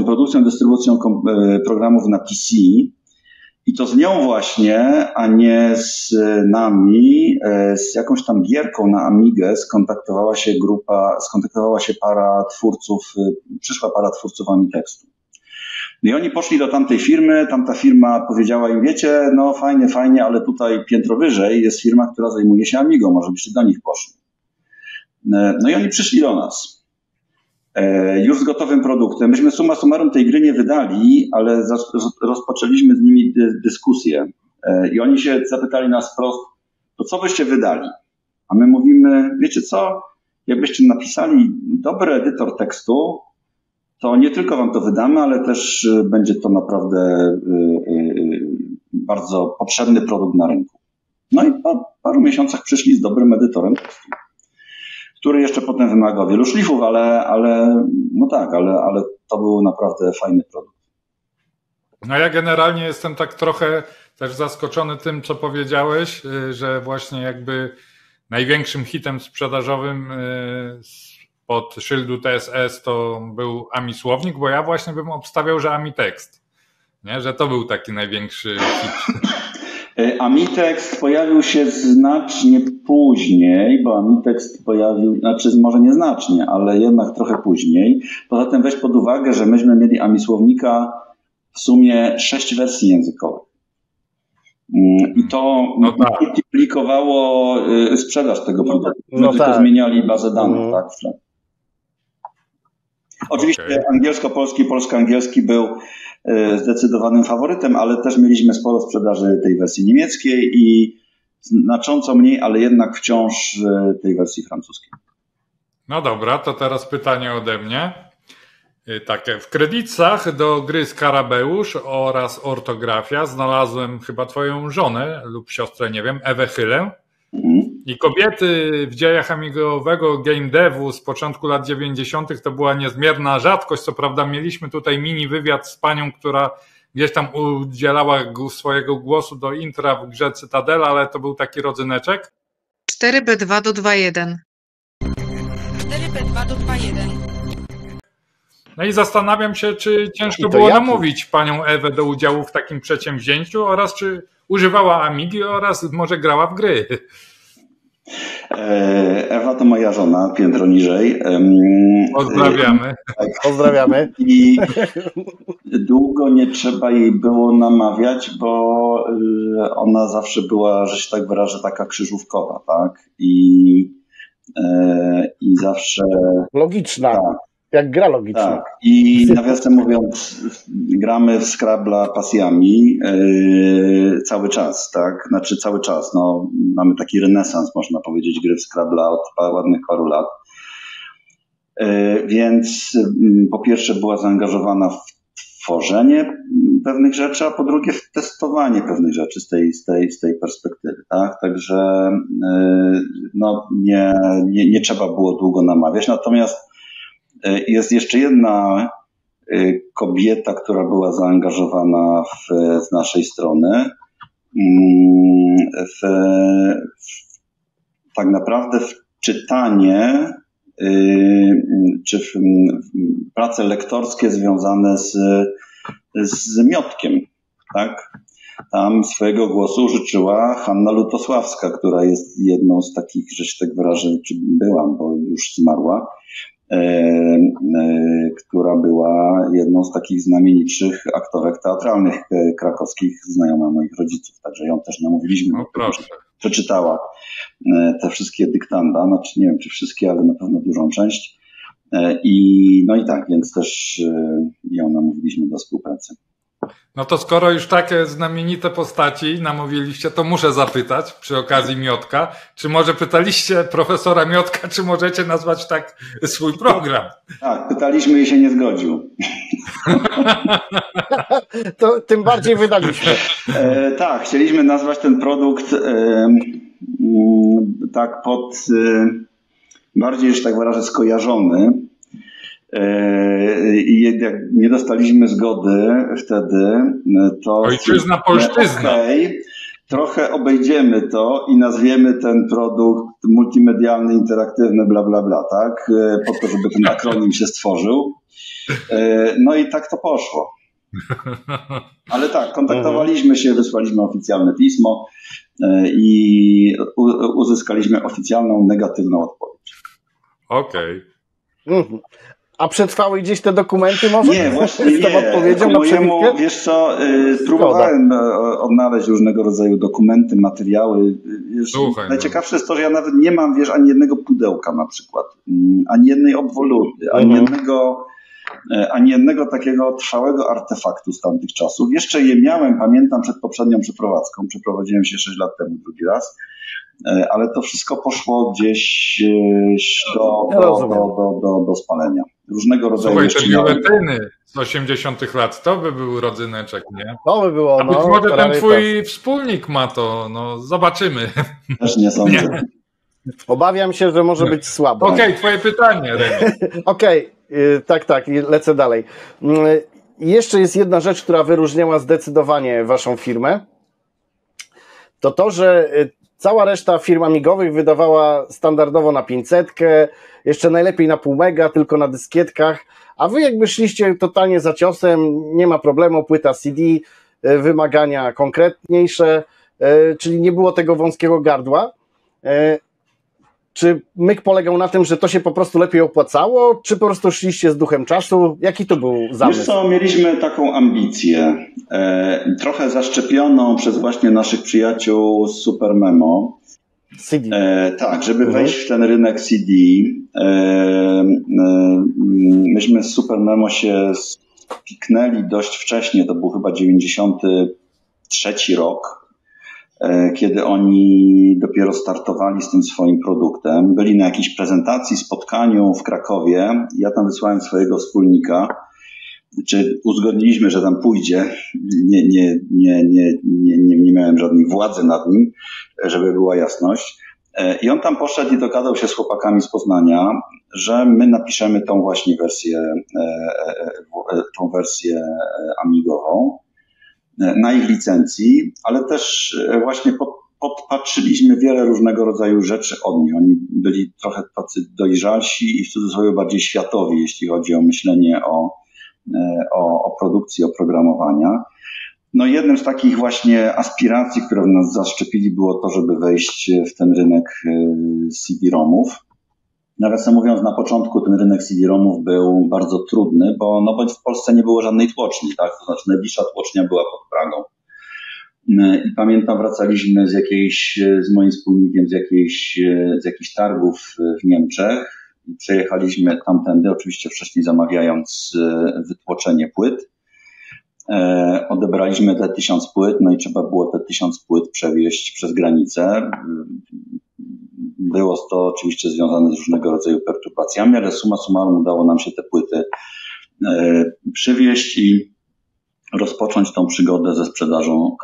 produkcją, dystrybucją programów na PC i to z nią właśnie, a nie z nami, z jakąś tam gierką na Amigę skontaktowała się para twórców, przyszła para twórców Amitextu. I oni poszli do tamtej firmy, tamta firma powiedziała im, wiecie, no fajnie, ale tutaj piętro wyżej jest firma, która zajmuje się Amigą, może byście do nich poszli. No i oni przyszli do nas. Już z gotowym produktem. Myśmy summa summarum tej gry nie wydali, ale rozpoczęliśmy z nimi dyskusję. I oni się zapytali nas wprost, to co byście wydali? A my mówimy, wiecie co, jakbyście napisali dobry edytor tekstu, to nie tylko wam to wydamy, ale też będzie to naprawdę bardzo potrzebny produkt na rynku. No i po paru miesiącach przyszli z dobrym edytorem tekstu, który jeszcze potem wymagał wielu szlifów, ale to był naprawdę fajny produkt. No ja generalnie jestem tak trochę też zaskoczony tym, co powiedziałeś, że właśnie jakby największym hitem sprzedażowym pod szyldu TSS to był Amisłownik, bo ja właśnie bym obstawiał, że Amitext, nie? Że to był taki największy hit. Amitext pojawił się znacznie później, bo Amitext może nie znacznie, ale jednak trochę później. Poza tym weź pod uwagę, że myśmy mieli Amisłownika w sumie 6 wersji językowych. I to multiplikowało sprzedaż tego produktu. Tylko zmieniali bazę danych, tak? Oczywiście angielsko-polski, polsko-angielski był zdecydowanym faworytem, ale też mieliśmy sporo sprzedaży tej wersji niemieckiej i znacząco mniej, ale jednak wciąż tej wersji francuskiej. No dobra, to teraz pytanie ode mnie. Takie, w kredytach do gry Skarabeusz oraz Ortografia znalazłem chyba twoją żonę lub siostrę, nie wiem, Ewę Chylę. I kobiety w dziejach amigowego game devu z początku lat 90. to była niezmierna rzadkość. Co prawda mieliśmy tutaj mini wywiad z panią, która gdzieś tam udzielała swojego głosu do intra w grze Cytadela, ale to był taki rodzyneczek. 4B2 do 2.1. 4B2 do 2.1. No i zastanawiam się, czy ciężko było namówić panią Ewę do udziału w takim przedsięwzięciu oraz czy używała Amigi oraz może grała w gry. Ewa to moja żona, piętro niżej. Pozdrawiamy. Pozdrawiamy. I długo nie trzeba jej było namawiać, bo ona zawsze była, że się tak wyrażę, taka krzyżówkowa, tak? I zawsze... Logiczna. Tak. Jak gra logiczna. Tak. I nawiasem mówiąc, gramy w Scrabbla pasjami cały czas, tak? Znaczy cały czas, no, mamy taki renesans, można powiedzieć, gry w Scrabbla od ładnych paru lat. Więc po pierwsze była zaangażowana w tworzenie pewnych rzeczy, a po drugie w testowanie pewnych rzeczy z tej perspektywy, tak? Także no, nie trzeba było długo namawiać. Natomiast jest jeszcze jedna kobieta, która była zaangażowana z naszej strony tak naprawdę w czytanie czy w prace lektorskie związane z Miotkiem, tak? Tam swojego głosu użyczyła Hanna Lutosławska, która jest jedną z takich, że się tak wyrażę, czy byłam, bo już zmarła, która była jedną z takich znamienitszych aktorek teatralnych krakowskich, znajoma moich rodziców, także ją też namówiliśmy, przeczytała te wszystkie dyktanda, znaczy nie wiem czy wszystkie, ale na pewno dużą część. No i tak, więc też ją namówiliśmy do współpracy. No to skoro już takie znamienite postaci namówiliście, to muszę zapytać przy okazji Miotka, czy może pytaliście profesora Miotka, czy możecie nazwać tak swój program? Tak, pytaliśmy i się nie zgodził. To tym bardziej wydaliśmy. Tak, chcieliśmy nazwać ten produkt tak bardziej, że tak wyrażę, skojarzony. I jak nie dostaliśmy zgody wtedy, to... Ojczyzna, polszczyzna. Okej, trochę obejdziemy to i nazwiemy ten produkt multimedialny, interaktywny, bla, bla, bla, tak? Po to, żeby ten akronim się stworzył. No i tak to poszło. Ale tak, kontaktowaliśmy się, wysłaliśmy oficjalne pismo i uzyskaliśmy oficjalną, negatywną odpowiedź. Okej. A przetrwały gdzieś te dokumenty może? Nie, właśnie z tą nie. odpowiedzią na przebitkę? Wiesz co, próbowałem odnaleźć różnego rodzaju dokumenty, materiały. Słuchaj, najciekawsze jest to, że ja nawet nie mam, ani jednego pudełka na przykład, ani jednej obwoluty, ani jednego takiego trwałego artefaktu z tamtych czasów. Jeszcze je miałem, pamiętam, przed poprzednią przeprowadzką. Przeprowadziłem się 6 lat temu drugi raz. Ale to wszystko poszło gdzieś do spalenia. Różnego rodzaju. Słuchaj, te biuletyny z 80 lat, to by był rodzyneczek, nie? To by było, a być może ten twój wspólnik ma to, no zobaczymy. Też nie sądzę. Nie. Obawiam się, że może być słabo. Okej, twoje pytanie, Remi. Okej, tak, lecę dalej. Jeszcze jest jedna rzecz, która wyróżniała zdecydowanie waszą firmę. To, że cała reszta firm amigowych wydawała standardowo na 500, jeszcze najlepiej na pół mega, tylko na dyskietkach, a wy jakby szliście totalnie za ciosem, nie ma problemu, płyta CD, wymagania konkretniejsze, czyli nie było tego wąskiego gardła. Czy myk polegał na tym, że to się po prostu lepiej opłacało, czy po prostu szliście z duchem czasu? Jaki to był zamysł? Wiesz co, mieliśmy taką ambicję, trochę zaszczepioną przez właśnie naszych przyjaciół z Super Memo. CD. Tak, żeby wejść w ten rynek CD. Myśmy z Super Memo się spiknęli dość wcześnie, to był chyba 93 rok. Kiedy oni dopiero startowali z tym swoim produktem. Byli na jakiejś prezentacji, spotkaniu w Krakowie. Ja tam wysłałem swojego wspólnika. Czy uzgodniliśmy, że tam pójdzie. Nie miałem żadnej władzy nad nim, żeby była jasność. I on tam poszedł i dogadał się z chłopakami z Poznania, że my napiszemy tą właśnie wersję amigową na ich licencji, ale też właśnie podpatrzyliśmy wiele różnego rodzaju rzeczy od nich. Oni byli trochę tacy dojrzalsi i w cudzysłowie bardziej światowi, jeśli chodzi o myślenie o produkcji oprogramowania. No jednym z takich właśnie aspiracji, które w nas zaszczepili, było to, żeby wejść w ten rynek CD-ROMów. Nawiasem mówiąc, na początku ten rynek CD-ROMów był bardzo trudny, bo w Polsce nie było żadnej tłoczni, tak? To znaczy najbliższa tłocznia była pod Pragą. I pamiętam, wracaliśmy z moim wspólnikiem z jakichś targów w Niemczech i przejechaliśmy tamtędy, oczywiście wcześniej zamawiając wytłoczenie płyt. Odebraliśmy te 1000 płyt, no i trzeba było te 1000 płyt przewieźć przez granicę. Było to oczywiście związane z różnego rodzaju perturbacjami, ale summa summarum udało nam się te płyty przywieźć i rozpocząć tą przygodę ze sprzedażą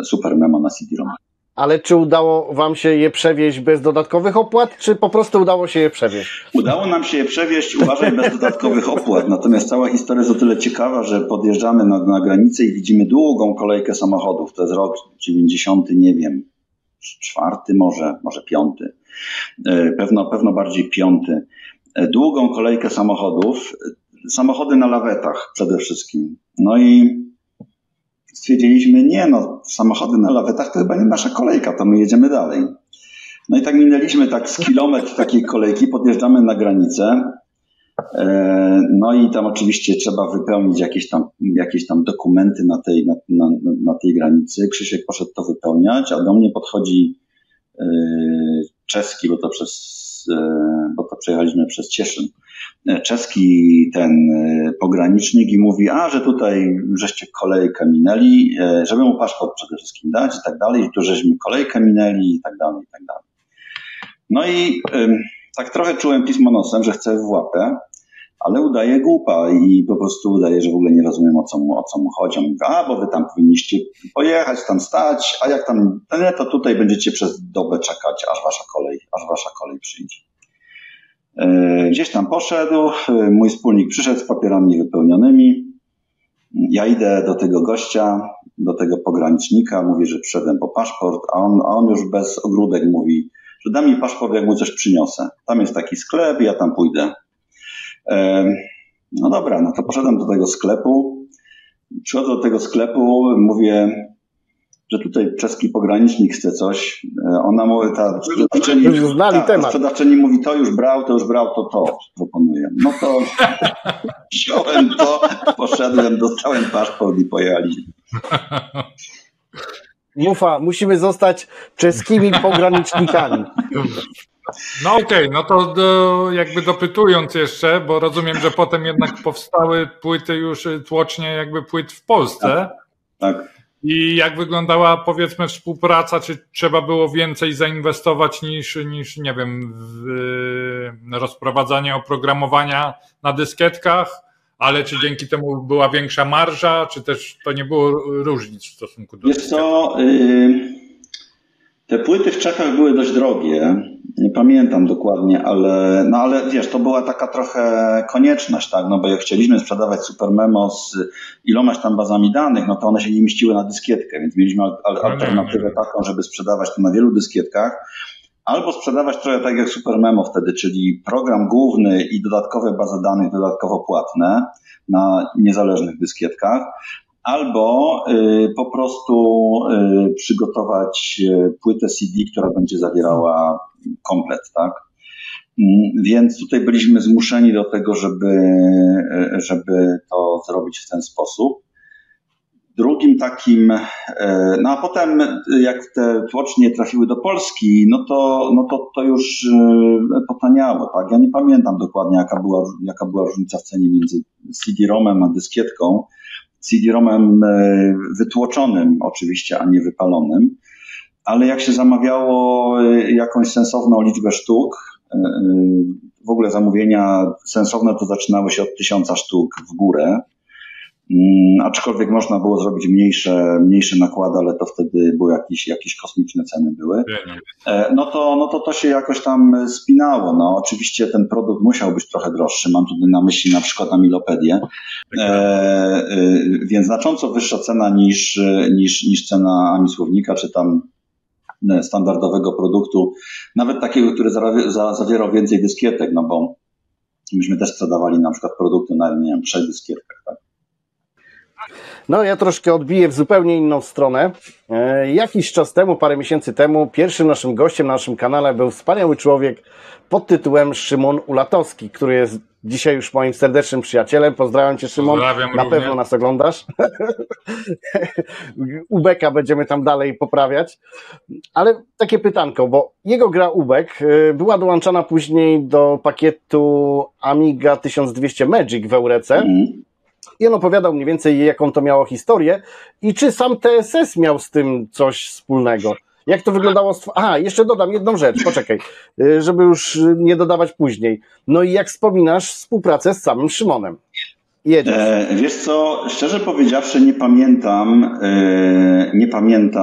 Super Memo na CD-ROM. Ale czy udało wam się je przewieźć bez dodatkowych opłat, czy po prostu udało się je przewieźć? Udało nam się je przewieźć, uważaj, bez dodatkowych opłat. Natomiast cała historia jest o tyle ciekawa, że podjeżdżamy na granicę i widzimy długą kolejkę samochodów. To jest rok 90, nie wiem, 4 może 5. Pewno bardziej 5. Długą kolejkę samochodów, samochody na lawetach przede wszystkim. No i stwierdziliśmy, samochody na lawetach to chyba nie nasza kolejka, to my jedziemy dalej. No i tak minęliśmy z kilometr takiej kolejki, podjeżdżamy na granicę, no i tam oczywiście trzeba wypełnić jakieś tam dokumenty na tej granicy. Krzysiek poszedł to wypełniać, a do mnie podchodzi czeski, bo to przez bo to przejechaliśmy przez Cieszyn, czeski ten pogranicznik i mówi, że tutaj żeście kolejkę minęli, żeby mu paszport przede wszystkim dać i tak dalej, tu żeśmy kolejkę minęli i tak dalej, i tak dalej. No i tak trochę czułem pismo nosem, że chcę w łapę, ale udaje głupa i po prostu udaje, że w ogóle nie rozumiem, o co mu chodzi. On mówi, bo wy tam powinniście pojechać, tam stać, a jak tam, to tutaj będziecie przez dobę czekać, aż wasza kolej przyjdzie. Gdzieś tam poszedł, mój wspólnik przyszedł z papierami wypełnionymi. Ja idę do tego gościa, do tego pogranicznika, mówię, że przyszedłem po paszport, a on już bez ogródek mówi, że da mi paszport, jak mu coś przyniosę. Tam jest taki sklep, ja tam pójdę. No dobra, no to poszedłem do tego sklepu. Przychodzę do tego sklepu, mówię, że tutaj czeski pogranicznik chce coś. Ona mówi, ta sprzedawczyni mówi, to już brał, to proponuję. No to wziąłem to, poszedłem, dostałem paszport i pojechaliśmy. Mufa, musimy zostać czeskimi pogranicznikami. No okej, no to jakby dopytując jeszcze, bo rozumiem, że potem jednak powstały płyty już tłocznie jakby płyt w Polsce. Tak. I jak wyglądała, powiedzmy, współpraca, czy trzeba było więcej zainwestować niż nie wiem, w rozprowadzanie oprogramowania na dyskietkach, ale czy dzięki temu była większa marża, czy też to nie było różnic w stosunku do Wiesz co, te płyty w Czechach były dość drogie, nie pamiętam dokładnie, ale wiesz, to była taka trochę konieczność, tak, no bo jak chcieliśmy sprzedawać Supermemo z ilomaś tam bazami danych, no to one się nie mieściły na dyskietkę, więc mieliśmy alternatywę taką, żeby sprzedawać to na wielu dyskietkach, albo sprzedawać trochę tak jak Supermemo wtedy, czyli program główny i dodatkowe bazy danych dodatkowo płatne na niezależnych dyskietkach, albo po prostu przygotować płytę CD, która będzie zawierała komplet, tak? Więc tutaj byliśmy zmuszeni do tego, żeby to zrobić w ten sposób. Drugim takim, no a potem jak te tłocznie trafiły do Polski, no to już potaniało, tak? Ja nie pamiętam dokładnie, jaka była różnica w cenie między CD-ROMem a dyskietką. CD-ROMem wytłoczonym oczywiście, a nie wypalonym, ale jak się zamawiało jakąś sensowną liczbę sztuk, w ogóle zamówienia sensowne to zaczynały się od 1000 sztuk w górę, aczkolwiek można było zrobić mniejsze nakłady, ale to wtedy były jakieś kosmiczne ceny były. No to się jakoś tam spinało. No oczywiście ten produkt musiał być trochę droższy. Mam tutaj na myśli na przykład Amilopedię. Więc znacząco wyższa cena niż cena Amisłownika, czy tam standardowego produktu, nawet takiego, który zawierał więcej dyskietek, no bo myśmy też sprzedawali na przykład produkty na, nie wiem, 3 dyskietkach, tak? No ja troszkę odbiję w zupełnie inną stronę. Jakiś czas temu, parę miesięcy temu, pierwszym naszym gościem na naszym kanale był wspaniały człowiek pod tytułem Szymon Ulatowski, który jest dzisiaj już moim serdecznym przyjacielem. Pozdrawiam Cię, Szymon. Pozdrawiam na również. pewno nas oglądasz. Ubeka będziemy tam dalej poprawiać. Ale takie pytanko, bo jego gra Ubek była dołączana później do pakietu Amiga 1200 Magic w Eurece. I on opowiadał mniej więcej, jaką to miało historię i czy sam TSS miał z tym coś wspólnego. Jak to wyglądało? Jeszcze dodam jedną rzecz, poczekaj, żeby już nie dodawać później. No i jak wspominasz współpracę z samym Szymonem? Jedziesz. Wiesz co, szczerze powiedziawszy nie pamiętam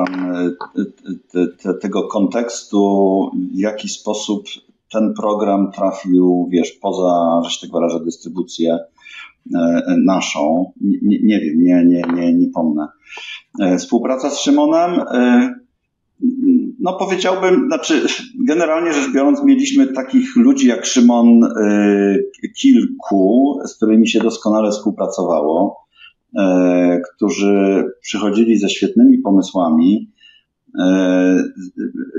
tego kontekstu, w jaki sposób ten program trafił, wiesz, poza, że się tak wyrażę, dystrybucję naszą. Nie wiem, nie pomnę. Współpraca z Szymonem, no powiedziałbym, znaczy generalnie rzecz biorąc mieliśmy takich ludzi jak Szymon kilku, z którymi się doskonale współpracowało, którzy przychodzili ze świetnymi pomysłami,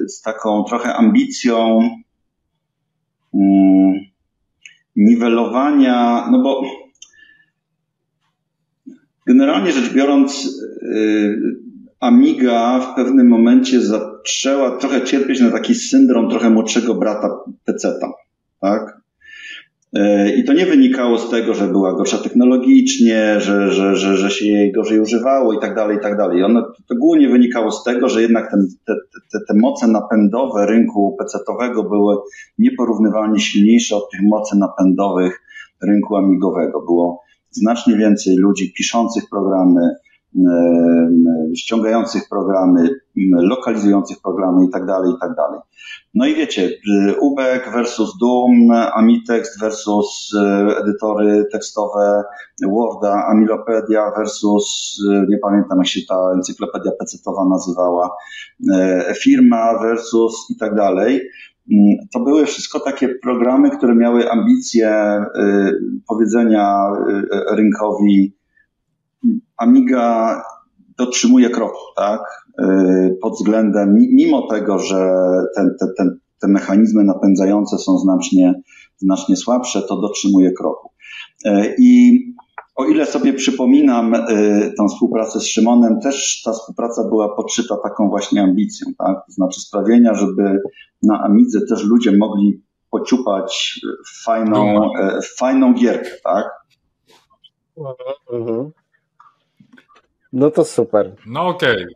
z taką trochę ambicją niwelowania, no bo generalnie rzecz biorąc Amiga w pewnym momencie zaczęła trochę cierpieć na taki syndrom trochę młodszego brata PC-ta, tak? I to nie wynikało z tego, że była gorsza technologicznie, że się jej gorzej używało i tak dalej, i tak dalej. To głównie wynikało z tego, że jednak te moce napędowe rynku PC-towego były nieporównywalnie silniejsze od tych mocy napędowych rynku amigowego. Było znacznie więcej ludzi piszących programy, ściągających programy, lokalizujących programy i tak dalej, i tak dalej. No i wiecie, UBEC versus Doom, Amitext versus edytory tekstowe Worda, Amilopedia versus, nie pamiętam jak się ta encyklopedia PC-towa nazywała, firma versus i tak dalej. To były wszystko takie programy, które miały ambicje powiedzenia rynkowi: Amiga dotrzymuje kroku, tak? Pod względem, mimo tego, że te mechanizmy napędzające są znacznie słabsze, to dotrzymuje kroku. I o ile sobie przypominam tą współpracę z Szymonem, też ta współpraca była podszyta taką właśnie ambicją, tak? To znaczy sprawienia, żeby na Amidze też ludzie mogli pociupać fajną gierkę, tak? No to super. No okej.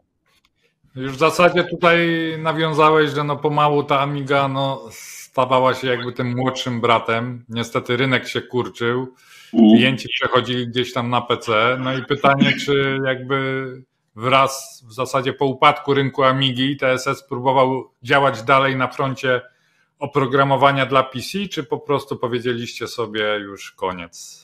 Już w zasadzie tutaj nawiązałeś, że no pomału ta Amiga stawała się jakby tym młodszym bratem. Niestety rynek się kurczył, klienci przechodzili gdzieś tam na PC. No i pytanie, czy jakby wraz w zasadzie po upadku rynku Amigi TSS próbował działać dalej na froncie oprogramowania dla PC, czy po prostu powiedzieliście sobie już koniec?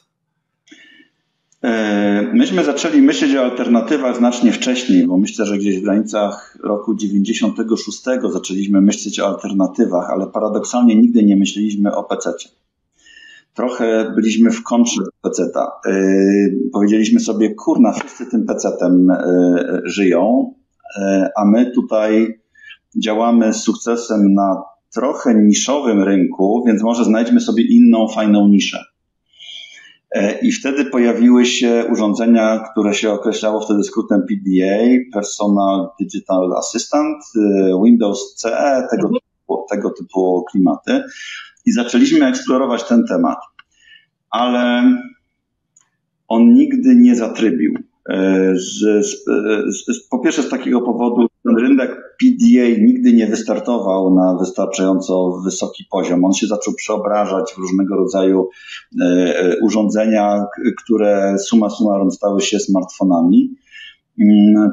Myśmy zaczęli myśleć o alternatywach znacznie wcześniej, bo myślę, że gdzieś w granicach roku 96 zaczęliśmy myśleć o alternatywach, ale paradoksalnie nigdy nie myśleliśmy o PC-cie. Trochę byliśmy w kontrze do PC-ta. Powiedzieliśmy sobie, kurna, wszyscy tym PC-tem żyją, a my tutaj działamy z sukcesem na trochę niszowym rynku, więc może znajdźmy sobie inną, fajną niszę. I wtedy pojawiły się urządzenia, które się określało wtedy skrótem PDA, Personal Digital Assistant, Windows CE, tego typu klimaty. I zaczęliśmy eksplorować ten temat. Ale on nigdy nie zatrybił. Po pierwsze z takiego powodu, ten rynek PDA nigdy nie wystartował na wystarczająco wysoki poziom. On się zaczął przeobrażać w różnego rodzaju urządzenia, które summa summarum stały się smartfonami.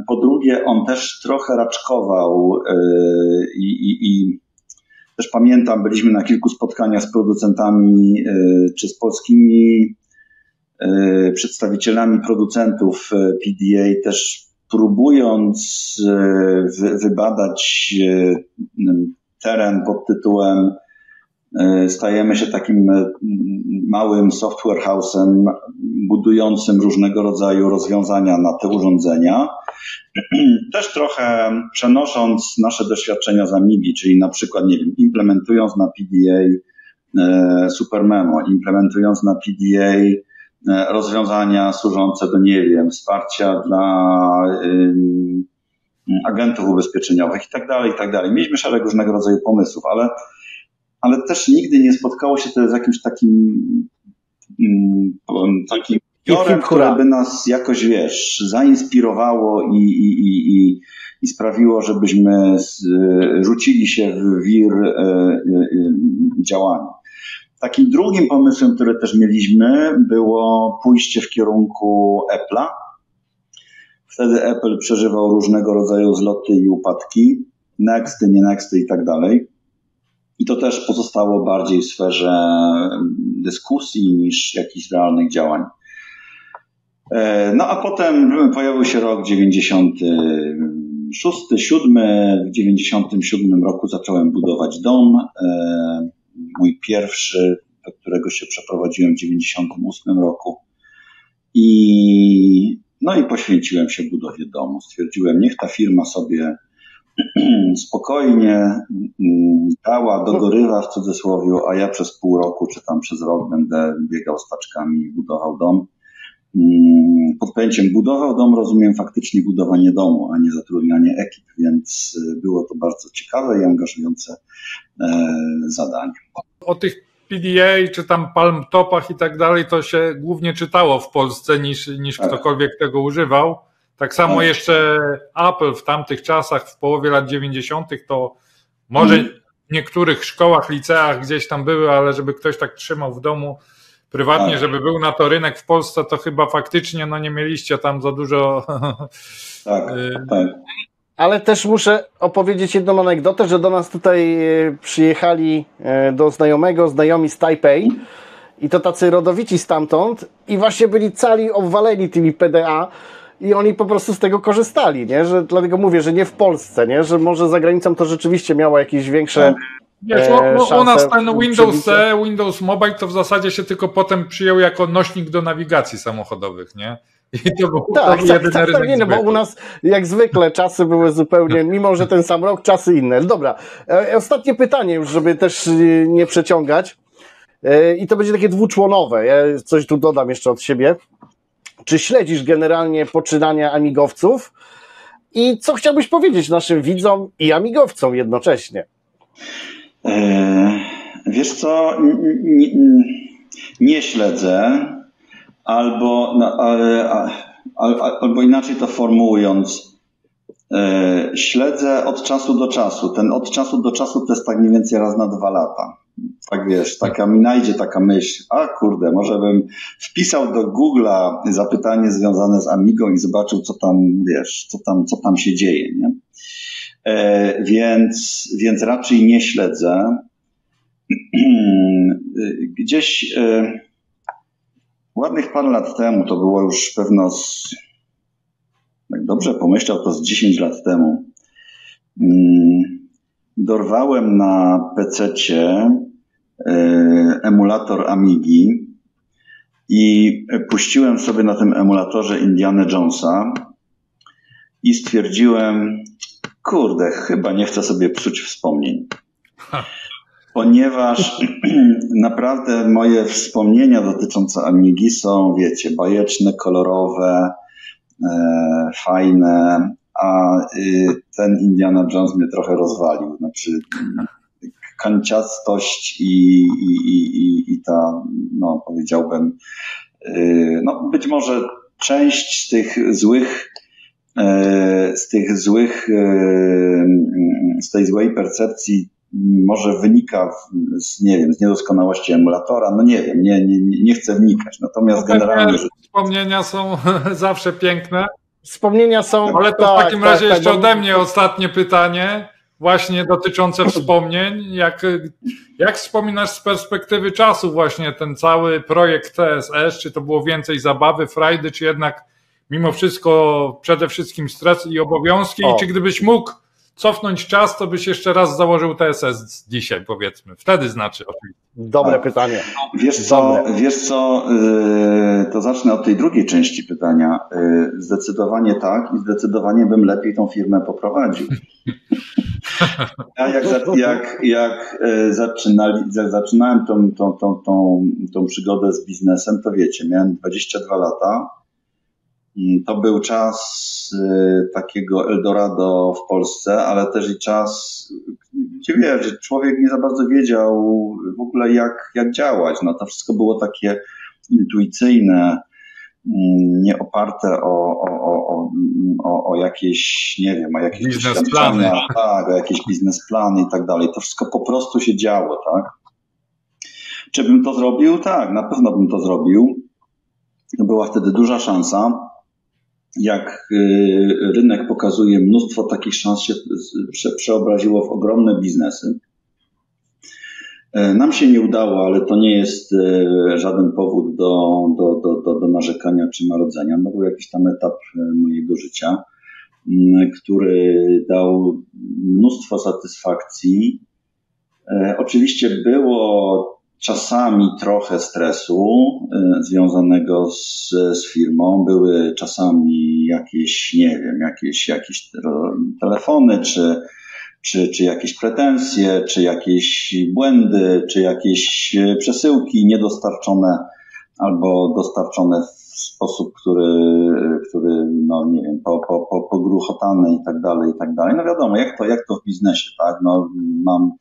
Po drugie, on też trochę raczkował i też pamiętam, byliśmy na kilku spotkaniach z producentami czy z polskimi przedstawicielami producentów PDA, też próbując wybadać teren pod tytułem stajemy się takim małym software house'em budującym różnego rodzaju rozwiązania na te urządzenia. Też trochę przenosząc nasze doświadczenia z Amigi, czyli na przykład, nie wiem, implementując na PDA SuperMemo, implementując na PDA rozwiązania służące do, nie wiem, wsparcia dla agentów ubezpieczeniowych i tak dalej, i tak dalej. Mieliśmy szereg różnego rodzaju pomysłów, ale też nigdy nie spotkało się to z jakimś takim biorem, które by nas jakoś, wiesz, zainspirowało i sprawiło, żebyśmy rzucili się w wir działania. Takim drugim pomysłem, który też mieliśmy, było pójście w kierunku Apple'a. Wtedy Apple przeżywał różnego rodzaju zloty i upadki, nexty, nie nexty i tak dalej. I to też pozostało bardziej w sferze dyskusji niż jakichś realnych działań. No a potem pojawił się rok 96, 7. W 97 roku zacząłem budować dom. Mój pierwszy, do którego się przeprowadziłem w 98 roku. I poświęciłem się budowie domu. Stwierdziłem, niech ta firma sobie spokojnie dogorywa w cudzysłowie, a ja przez pół roku czy tam przez rok będę biegał z taczkami i budował dom. pod pojęciem budował dom rozumiem faktycznie budowanie domu, a nie zatrudnianie ekip, więc było to bardzo ciekawe i angażujące zadanie. O tych PDA czy tam Palm Topach i tak dalej to się głównie czytało w Polsce niż ktokolwiek tego używał. Tak samo jeszcze Apple w tamtych czasach, w połowie lat 90. to może w niektórych szkołach, liceach gdzieś tam były, ale żeby ktoś tak trzymał w domu prywatnie, żeby był na to rynek w Polsce, to chyba faktycznie nie mieliście tam za dużo. Tak. Ale też muszę opowiedzieć jedną anegdotę, że do nas tutaj przyjechali do znajomi z Tajpej i to tacy rodowici stamtąd i właśnie byli cali obwaleni tymi PDA i oni po prostu z tego korzystali, nie? Że, dlatego mówię, że nie w Polsce, nie? Że może za granicą to rzeczywiście miało jakieś większe Wiesz, u nas ten Windows Mobile to w zasadzie się tylko potem przyjął jako nośnik do nawigacji samochodowych, nie? I to był jedyny rynek. Nie, no bo u nas jak zwykle czasy były zupełnie, mimo że ten sam rok, czasy inne. Dobra, ostatnie pytanie już, żeby też nie przeciągać i to będzie takie dwuczłonowe, ja coś tu dodam jeszcze od siebie. Czy śledzisz generalnie poczynania amigowców i co chciałbyś powiedzieć naszym widzom i amigowcom jednocześnie? Wiesz co, nie śledzę, albo inaczej to formułując, śledzę od czasu do czasu. Ten od czasu do czasu to jest tak mniej więcej raz na 2 lata. Tak wiesz, mi najdzie taka myśl, kurde, może bym wpisał do Google'a zapytanie związane z Amigą i zobaczył, co tam, wiesz, co tam się dzieje, nie? Więc raczej nie śledzę. Gdzieś ładnych parę lat temu, to było już pewno, jak dobrze pomyślał, to z 10 lat temu, dorwałem na PC-cie emulator Amigi i puściłem sobie na tym emulatorze Indiana Jonesa i stwierdziłem, kurde, chyba nie chcę sobie psuć wspomnień. Ponieważ naprawdę moje wspomnienia dotyczące Amigi są, wiecie, bajeczne, kolorowe, fajne, a ten Indiana Jones mnie trochę rozwalił. Znaczy kanciastość i ta, no powiedziałbym, no być może część z tej złej percepcji może wynika z niedoskonałości emulatora, no nie wiem, nie chcę wnikać, natomiast generalnie... Wspomnienia są zawsze piękne. Wspomnienia są... Ale to w takim razie jeszcze ode mnie ostatnie pytanie, właśnie dotyczące wspomnień. Jak wspominasz z perspektywy czasu właśnie ten cały projekt TSS? Czy to było więcej zabawy, frajdy, czy jednak mimo wszystko przede wszystkim stres i obowiązki? I czy gdybyś mógł cofnąć czas, to byś jeszcze raz założył TSS dzisiaj, powiedzmy. Wtedy znaczy oczywiście. Dobre pytanie. Wiesz co, to zacznę od tej drugiej części pytania. Zdecydowanie tak i zdecydowanie bym lepiej tą firmę poprowadził. Ja jak zaczynałem tą przygodę z biznesem, to wiecie, miałem 22 lata. To był czas takiego Eldorado w Polsce, ale też i czas, gdzie wiesz, że człowiek nie za bardzo wiedział w ogóle jak działać. No to wszystko było takie intuicyjne, nie oparte o jakieś, nie wiem, o jakieś biznesplany. Tak, o jakieś biznesplany i tak dalej. To wszystko po prostu się działo, tak? Czy bym to zrobił? Tak, na pewno bym to zrobił. Była wtedy duża szansa. Jak rynek pokazuje, mnóstwo takich szans się przeobraziło w ogromne biznesy. Nam się nie udało, ale to nie jest żaden powód do narzekania czy marudzenia. No był jakiś tam etap mojego życia, który dał mnóstwo satysfakcji. Oczywiście było czasami trochę stresu związanego z firmą. Były czasami jakieś, nie wiem, jakieś telefony, czy jakieś pretensje, czy jakieś błędy, czy jakieś przesyłki niedostarczone. albo dostarczone w sposób, który no nie wiem, pogruchotany i tak dalej, i tak dalej. No wiadomo, jak to w biznesie, tak? No mam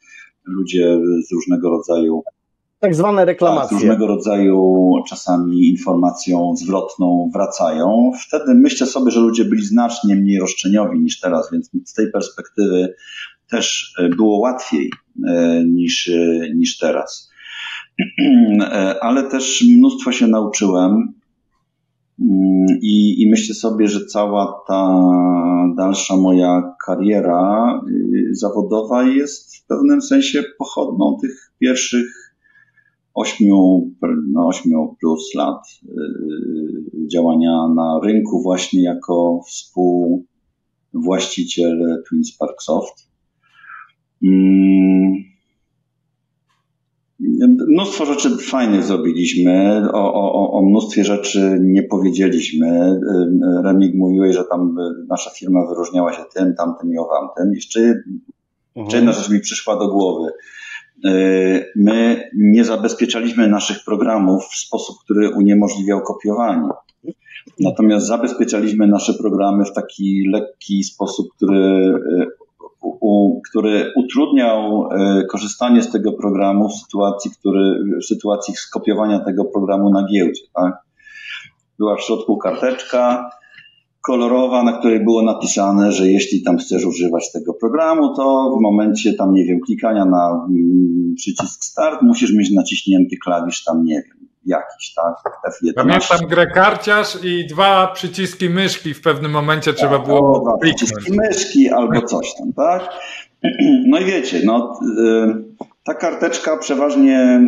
ludzie z różnego rodzaju tak zwane reklamacje. Z różnego rodzaju czasami informacją zwrotną wracają. Wtedy myślę sobie, że ludzie byli znacznie mniej roszczeniowi niż teraz, więc z tej perspektywy też było łatwiej niż teraz. Ale też mnóstwo się nauczyłem i myślę sobie, że cała ta dalsza moja kariera zawodowa jest w pewnym sensie pochodną tych pierwszych 8 plus lat działania na rynku właśnie jako współwłaściciel TwinSparkSoft. Mnóstwo rzeczy fajnych zrobiliśmy, o mnóstwie rzeczy nie powiedzieliśmy. Remig, mówiłeś, że tam nasza firma wyróżniała się tym, tamtym i owamtym. Jeszcze jedna rzecz mi przyszła do głowy. My nie zabezpieczaliśmy naszych programów w sposób, który uniemożliwiał kopiowanie. Natomiast zabezpieczaliśmy nasze programy w taki lekki sposób, który utrudniał korzystanie z tego programu w sytuacji skopiowania tego programu na giełdzie. Tak? Była w środku karteczka kolorowa, na której było napisane, że jeśli tam chcesz używać tego programu, to w momencie tam, nie wiem, klikania na przycisk start musisz mieć naciśnięty klawisz tam, nie wiem, jakiś, tak? F11. Pamiętam grę karciarz i 2 przyciski myszki w pewnym momencie trzeba było 2 przyciski myszki albo coś tam, tak? No i wiecie, ta karteczka przeważnie,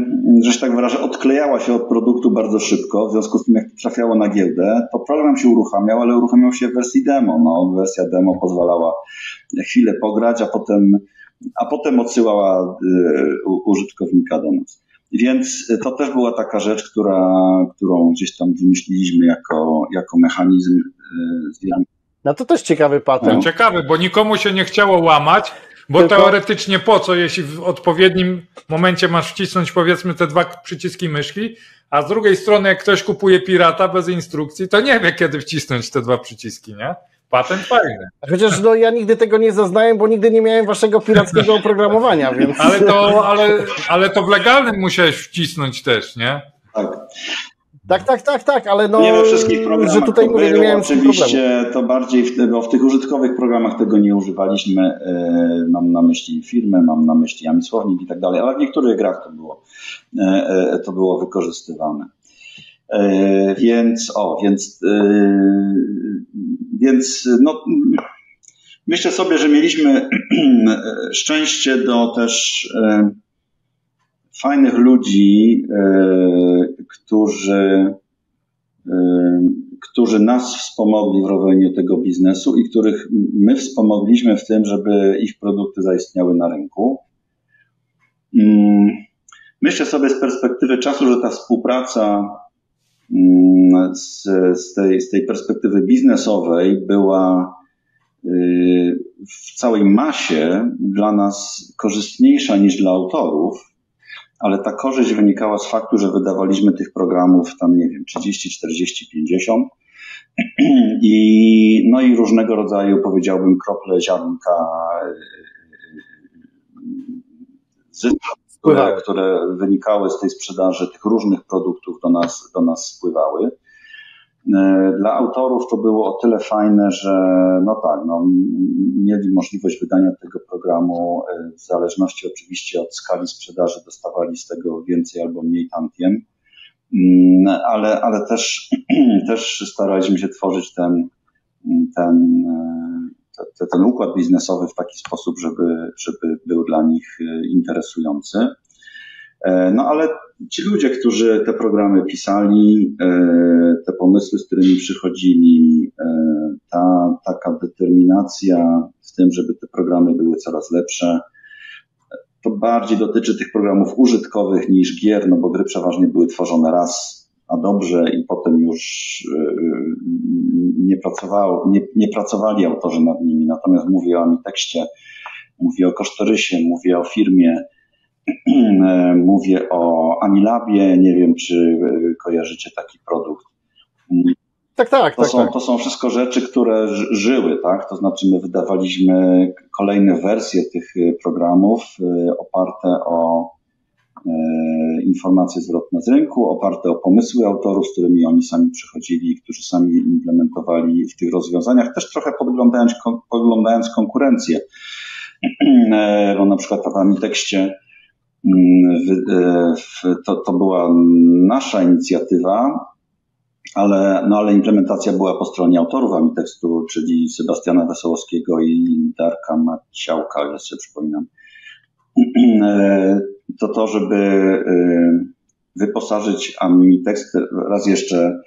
że się tak wyrażę, odklejała się od produktu bardzo szybko, w związku z tym jak trafiało na giełdę, to program się uruchamiał, ale uruchamiał się w wersji demo. Wersja demo pozwalała chwilę pograć, a potem odsyłała użytkownika do nas. Więc to też była taka rzecz, którą gdzieś tam wymyśliliśmy jako mechanizm zmiany. No to też ciekawy patent. No, ciekawy, bo nikomu się nie chciało łamać, bo teoretycznie po co, jeśli w odpowiednim momencie masz wcisnąć powiedzmy te 2 przyciski myszki, a z drugiej strony jak ktoś kupuje pirata bez instrukcji, to nie wie kiedy wcisnąć te 2 przyciski, nie? Patent fajny. Chociaż ja nigdy tego nie zaznałem, bo nigdy nie miałem waszego pirackiego oprogramowania, więc... Ale to w legalnym musiałeś wcisnąć też, nie? Tak, ale nie we wszystkich programach, że tutaj mówię, nie miałem oczywiście problemu. to bardziej w tych użytkowych programach tego nie używaliśmy. Mam na myśli firmę, mam na myśli słownik i tak dalej, ale w niektórych grach to było wykorzystywane. Więc myślę sobie, że mieliśmy szczęście do też fajnych ludzi, którzy nas wspomogli w robieniu tego biznesu i których my wspomogliśmy w tym, żeby ich produkty zaistniały na rynku. Myślę sobie z perspektywy czasu, że ta współpraca z tej perspektywy biznesowej była w całej masie dla nas korzystniejsza niż dla autorów, ale ta korzyść wynikała z faktu, że wydawaliśmy tych programów tam, nie wiem, 30, 40, 50 i różnego rodzaju, powiedziałbym, krople ziarnka zysku, które wynikały z tej sprzedaży tych różnych produktów do nas spływały. Dla autorów to było o tyle fajne, że mieli możliwość wydania tego programu w zależności oczywiście od skali sprzedaży, dostawali z tego więcej albo mniej tantiem, ale też staraliśmy się tworzyć ten układ biznesowy w taki sposób, żeby był dla nich interesujący. Ale ci ludzie, którzy te programy pisali, te pomysły, z którymi przychodzili, taka determinacja w tym, żeby te programy były coraz lepsze, to bardziej dotyczy tych programów użytkowych niż gier, bo gry przeważnie były tworzone raz, a dobrze i potem już nie pracowali autorzy nad nimi. Natomiast mówię o tekście, mówię o kosztorysie, mówię o firmie, Mówię o Amilabie, nie wiem, czy kojarzycie taki produkt. Tak. To są wszystko rzeczy, które żyły, tak? To znaczy my wydawaliśmy kolejne wersje tych programów oparte o informacje zwrotne z rynku, oparte o pomysły autorów, z którymi oni sami przychodzili, którzy sami implementowali w tych rozwiązaniach, też trochę podglądając konkurencję. Bo na przykład w Amitekście to była nasza inicjatywa, ale implementacja była po stronie autorów Amitekstu, czyli Sebastiana Wesołowskiego i Darka Maciałka, ile sobie przypominam. To, żeby wyposażyć Amitekst, raz jeszcze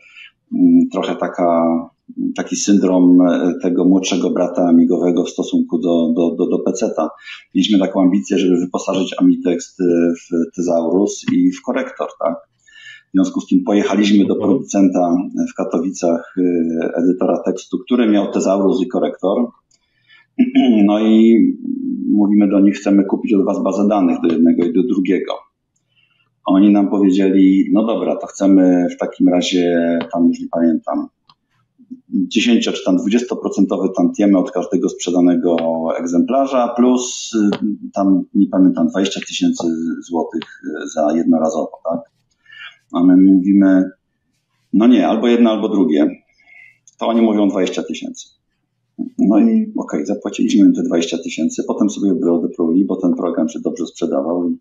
trochę taki syndrom tego młodszego brata amigowego w stosunku do PC-ta. Mieliśmy taką ambicję, żeby wyposażyć Amitekst w Thesaurus i w korektor, tak? W związku z tym pojechaliśmy do producenta w Katowicach, edytora tekstu, który miał Thesaurus i korektor. No i mówimy do nich, chcemy kupić od was bazę danych do jednego i do drugiego. Oni nam powiedzieli, no dobra, to chcemy w takim razie, tam już nie pamiętam, 10 czy tam 20% tantiemy od każdego sprzedanego egzemplarza, plus tam, nie pamiętam, 20 000 złotych za jednorazowo, tak? A my mówimy, no nie, albo jedno, albo drugie. To oni mówią 20 000. No i okej, zapłaciliśmy im te 20 000, potem sobie wyprodukowali, bo ten program się dobrze sprzedawał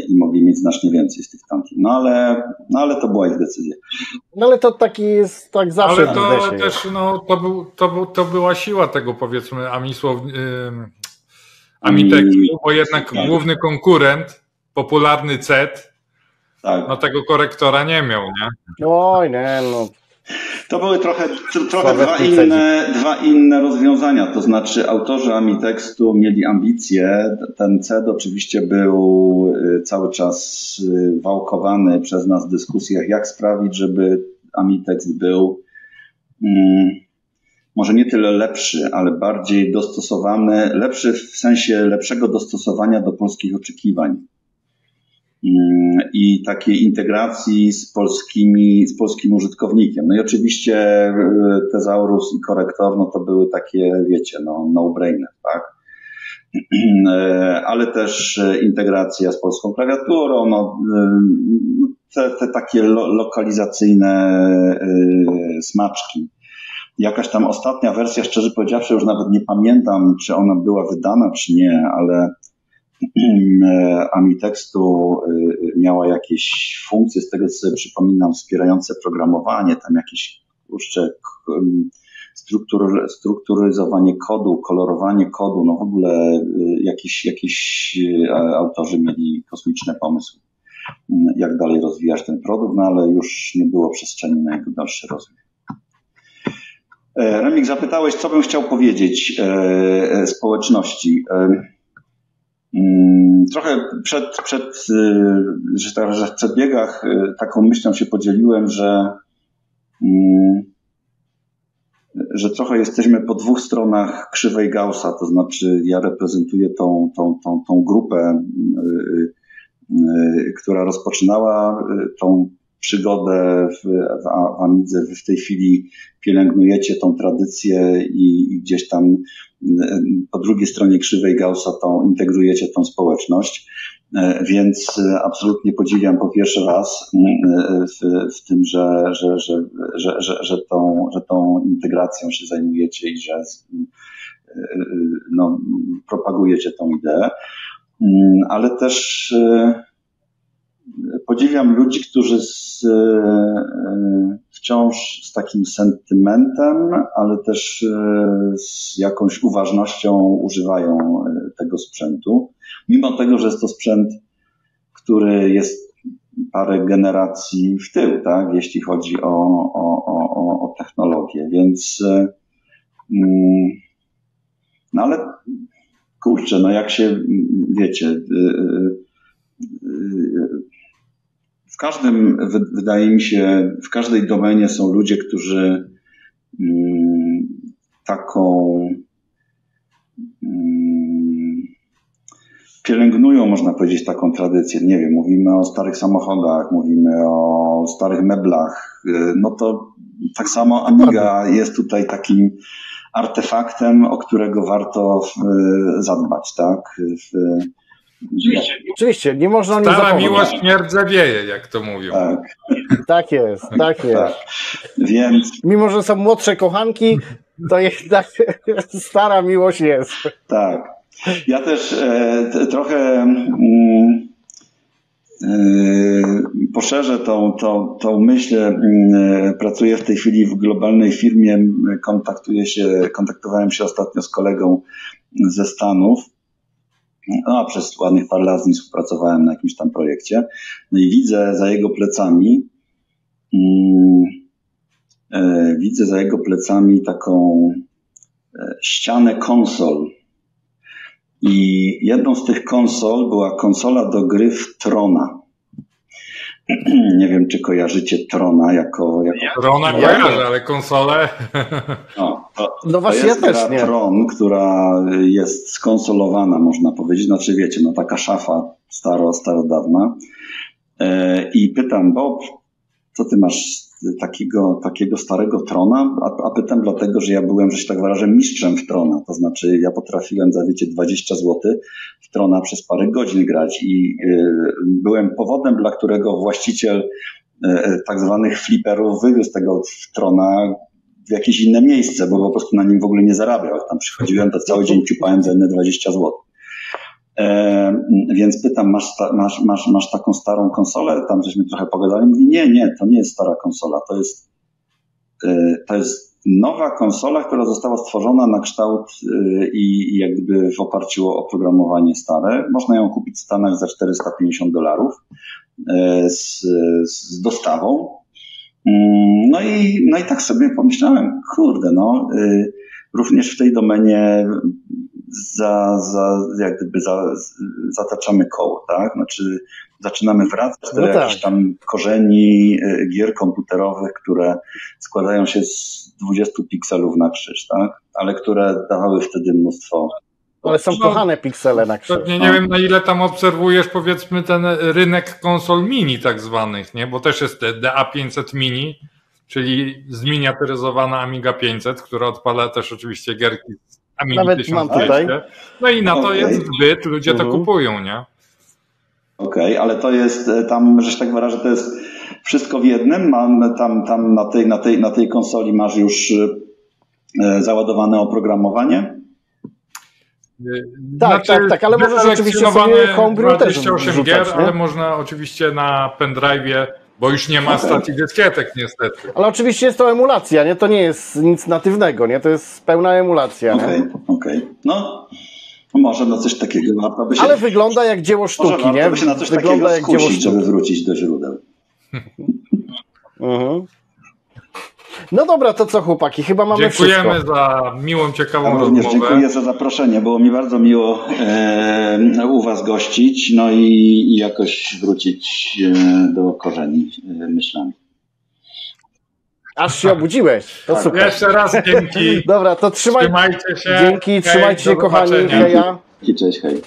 i mogli mieć znacznie więcej z tych tantim. No ale to była ich decyzja. No ale to taki jest, tak zawsze. Ale to też, to była siła tego, powiedzmy, Amitekstu, bo jednak główny konkurent, popularny CET, tak. No tego korektora nie miał, nie? Oj, nie, no. To były trochę dwa inne rozwiązania, to znaczy autorzy Amitekstu mieli ambicje, ten CED oczywiście był cały czas wałkowany przez nas w dyskusjach, jak sprawić, żeby Amitekst był może nie tyle lepszy, ale bardziej dostosowany, lepszy w sensie lepszego dostosowania do polskich oczekiwań i takiej integracji z polskim użytkownikiem. No i oczywiście Thesaurus i korektor, no to były takie, wiecie, no-brainer, tak? Ale też integracja z polską klawiaturą, te takie lokalizacyjne smaczki. Jakaś tam ostatnia wersja, szczerze powiedziawszy, już nawet nie pamiętam, czy ona była wydana, czy nie, ale Amitekstu miała jakieś funkcje, z tego co sobie przypominam, wspierające programowanie, tam jakieś strukturyzowanie kodu, kolorowanie kodu, no w ogóle jakieś autorzy mieli kosmiczne pomysły, jak dalej rozwijać ten produkt, no ale już nie było przestrzeni na jego dalszy rozwój. Remik, zapytałeś, co bym chciał powiedzieć społeczności. Trochę w przedbiegach taką myślą się podzieliłem, że trochę jesteśmy po dwóch stronach krzywej Gaussa, to znaczy ja reprezentuję tą grupę, która rozpoczynała tą przygodę w Amidze. Wy w tej chwili pielęgnujecie tą tradycję i gdzieś tam po drugiej stronie krzywej Gaussa integrujecie tą społeczność, więc absolutnie podziwiam po pierwsze was w tym, że tą integracją się zajmujecie i że propagujecie tą ideę, ale też podziwiam ludzi, którzy wciąż z takim sentymentem, ale też z jakąś uważnością używają tego sprzętu. Mimo tego, że jest to sprzęt, który jest parę generacji w tył, tak, jeśli chodzi o technologię. Więc no ale kurczę, no jak się, wiecie, wydaje mi się, w każdej domenie są ludzie, którzy pielęgnują, można powiedzieć, taką tradycję. Nie wiem, mówimy o starych samochodach, mówimy o starych meblach, no to tak samo Amiga jest tutaj takim artefaktem, o którego warto zadbać, tak? Oczywiście, nie można o nim Stara zapomnieć. miłość nie rdzewieje, jak to mówią. Tak. Tak jest, tak jest. Tak. Więc Mimo, że są młodsze kochanki, to jednak stara miłość jest. tak. Ja też trochę poszerzę tą myśl. Pracuję w tej chwili w globalnej firmie. Kontaktowałem się ostatnio z kolegą ze Stanów. No, a przez ładnych parę lat z nim współpracowałem na jakimś tam projekcie. No i widzę za jego plecami taką ścianę konsol. I jedną z tych konsol była konsola do gry w Trona. Nie wiem, czy kojarzycie Trona jako... Trona kojarzę, ale konsole... No właśnie, to jest ja też gra nie. Tron, która jest skonsolowana, można powiedzieć. Znaczy wiecie, no taka szafa starodawna. I pytam, Bob, co ty masz takiego starego Trona? A pytam dlatego, że ja byłem, że się tak wyrażę, mistrzem w Trona. To znaczy ja potrafiłem za, wiecie, 20 zł w Trona przez parę godzin grać i byłem powodem, dla którego właściciel tak zwanych fliperów wywiózł tego Trona w jakieś inne miejsce, bo po prostu na nim w ogóle nie zarabiał. Jak tam przychodziłem, to cały dzień ciupałem za inne 20 zł. Więc pytam, masz taką starą konsolę? Tam żeśmy trochę pogadali. Mówi, nie, to nie jest stara konsola. To jest nowa konsola, która została stworzona na kształt i jak gdyby w oparciu o oprogramowanie stare. Można ją kupić w Stanach za $450 z dostawą. No i tak sobie pomyślałem, kurde, również w tej domenie jak gdyby zataczamy koło, tak? Znaczy zaczynamy wracać do jakichś tam korzeni gier komputerowych, które składają się z 20 pikselów na krzyż, tak? Ale które dawały wtedy mnóstwo. Ale są kochane piksele na krzyż. Nie wiem, na ile tam obserwujesz, powiedzmy, ten rynek konsol mini tak zwanych, nie? Bo też jest DA500 Mini, czyli zminiaturyzowana Amiga 500, która odpala też oczywiście gierki z Amigi Nawet 1200. mam tutaj. No i na to jest zbyt, ludzie to kupują, nie? Okej, ale to jest tam, że się tak wyrażę, to jest wszystko w jednym. Tam na tej konsoli masz już załadowane oprogramowanie. Tak, ale możesz oczywiście sobie homebrew też 28 wrzucać, gier, nie? ale można oczywiście na pendrive'ie, bo już nie ma stacji dyskietek niestety. Ale oczywiście jest to emulacja, nie? To nie jest nic natywnego, nie? To jest pełna emulacja. Okej. No, może na coś takiego warto by się... Ale wygląda jak dzieło sztuki, nie? Warto by się na coś Wygląda takiego jak dzieło skusić, sztuki. żeby wrócić do źródeł. No dobra, to co chłopaki? Chyba mamy Dziękujemy wszystko. za miłą, ciekawą Również rozmowę. dziękuję za zaproszenie. Było mi bardzo miło u was gościć, no i jakoś wrócić do korzeni myślami. Aż się obudziłeś. To super. Jeszcze raz dzięki. Dobra, to trzymajcie Trzymajcie się. Dzięki, trzymajcie się kochani. Heja. Cześć, hej.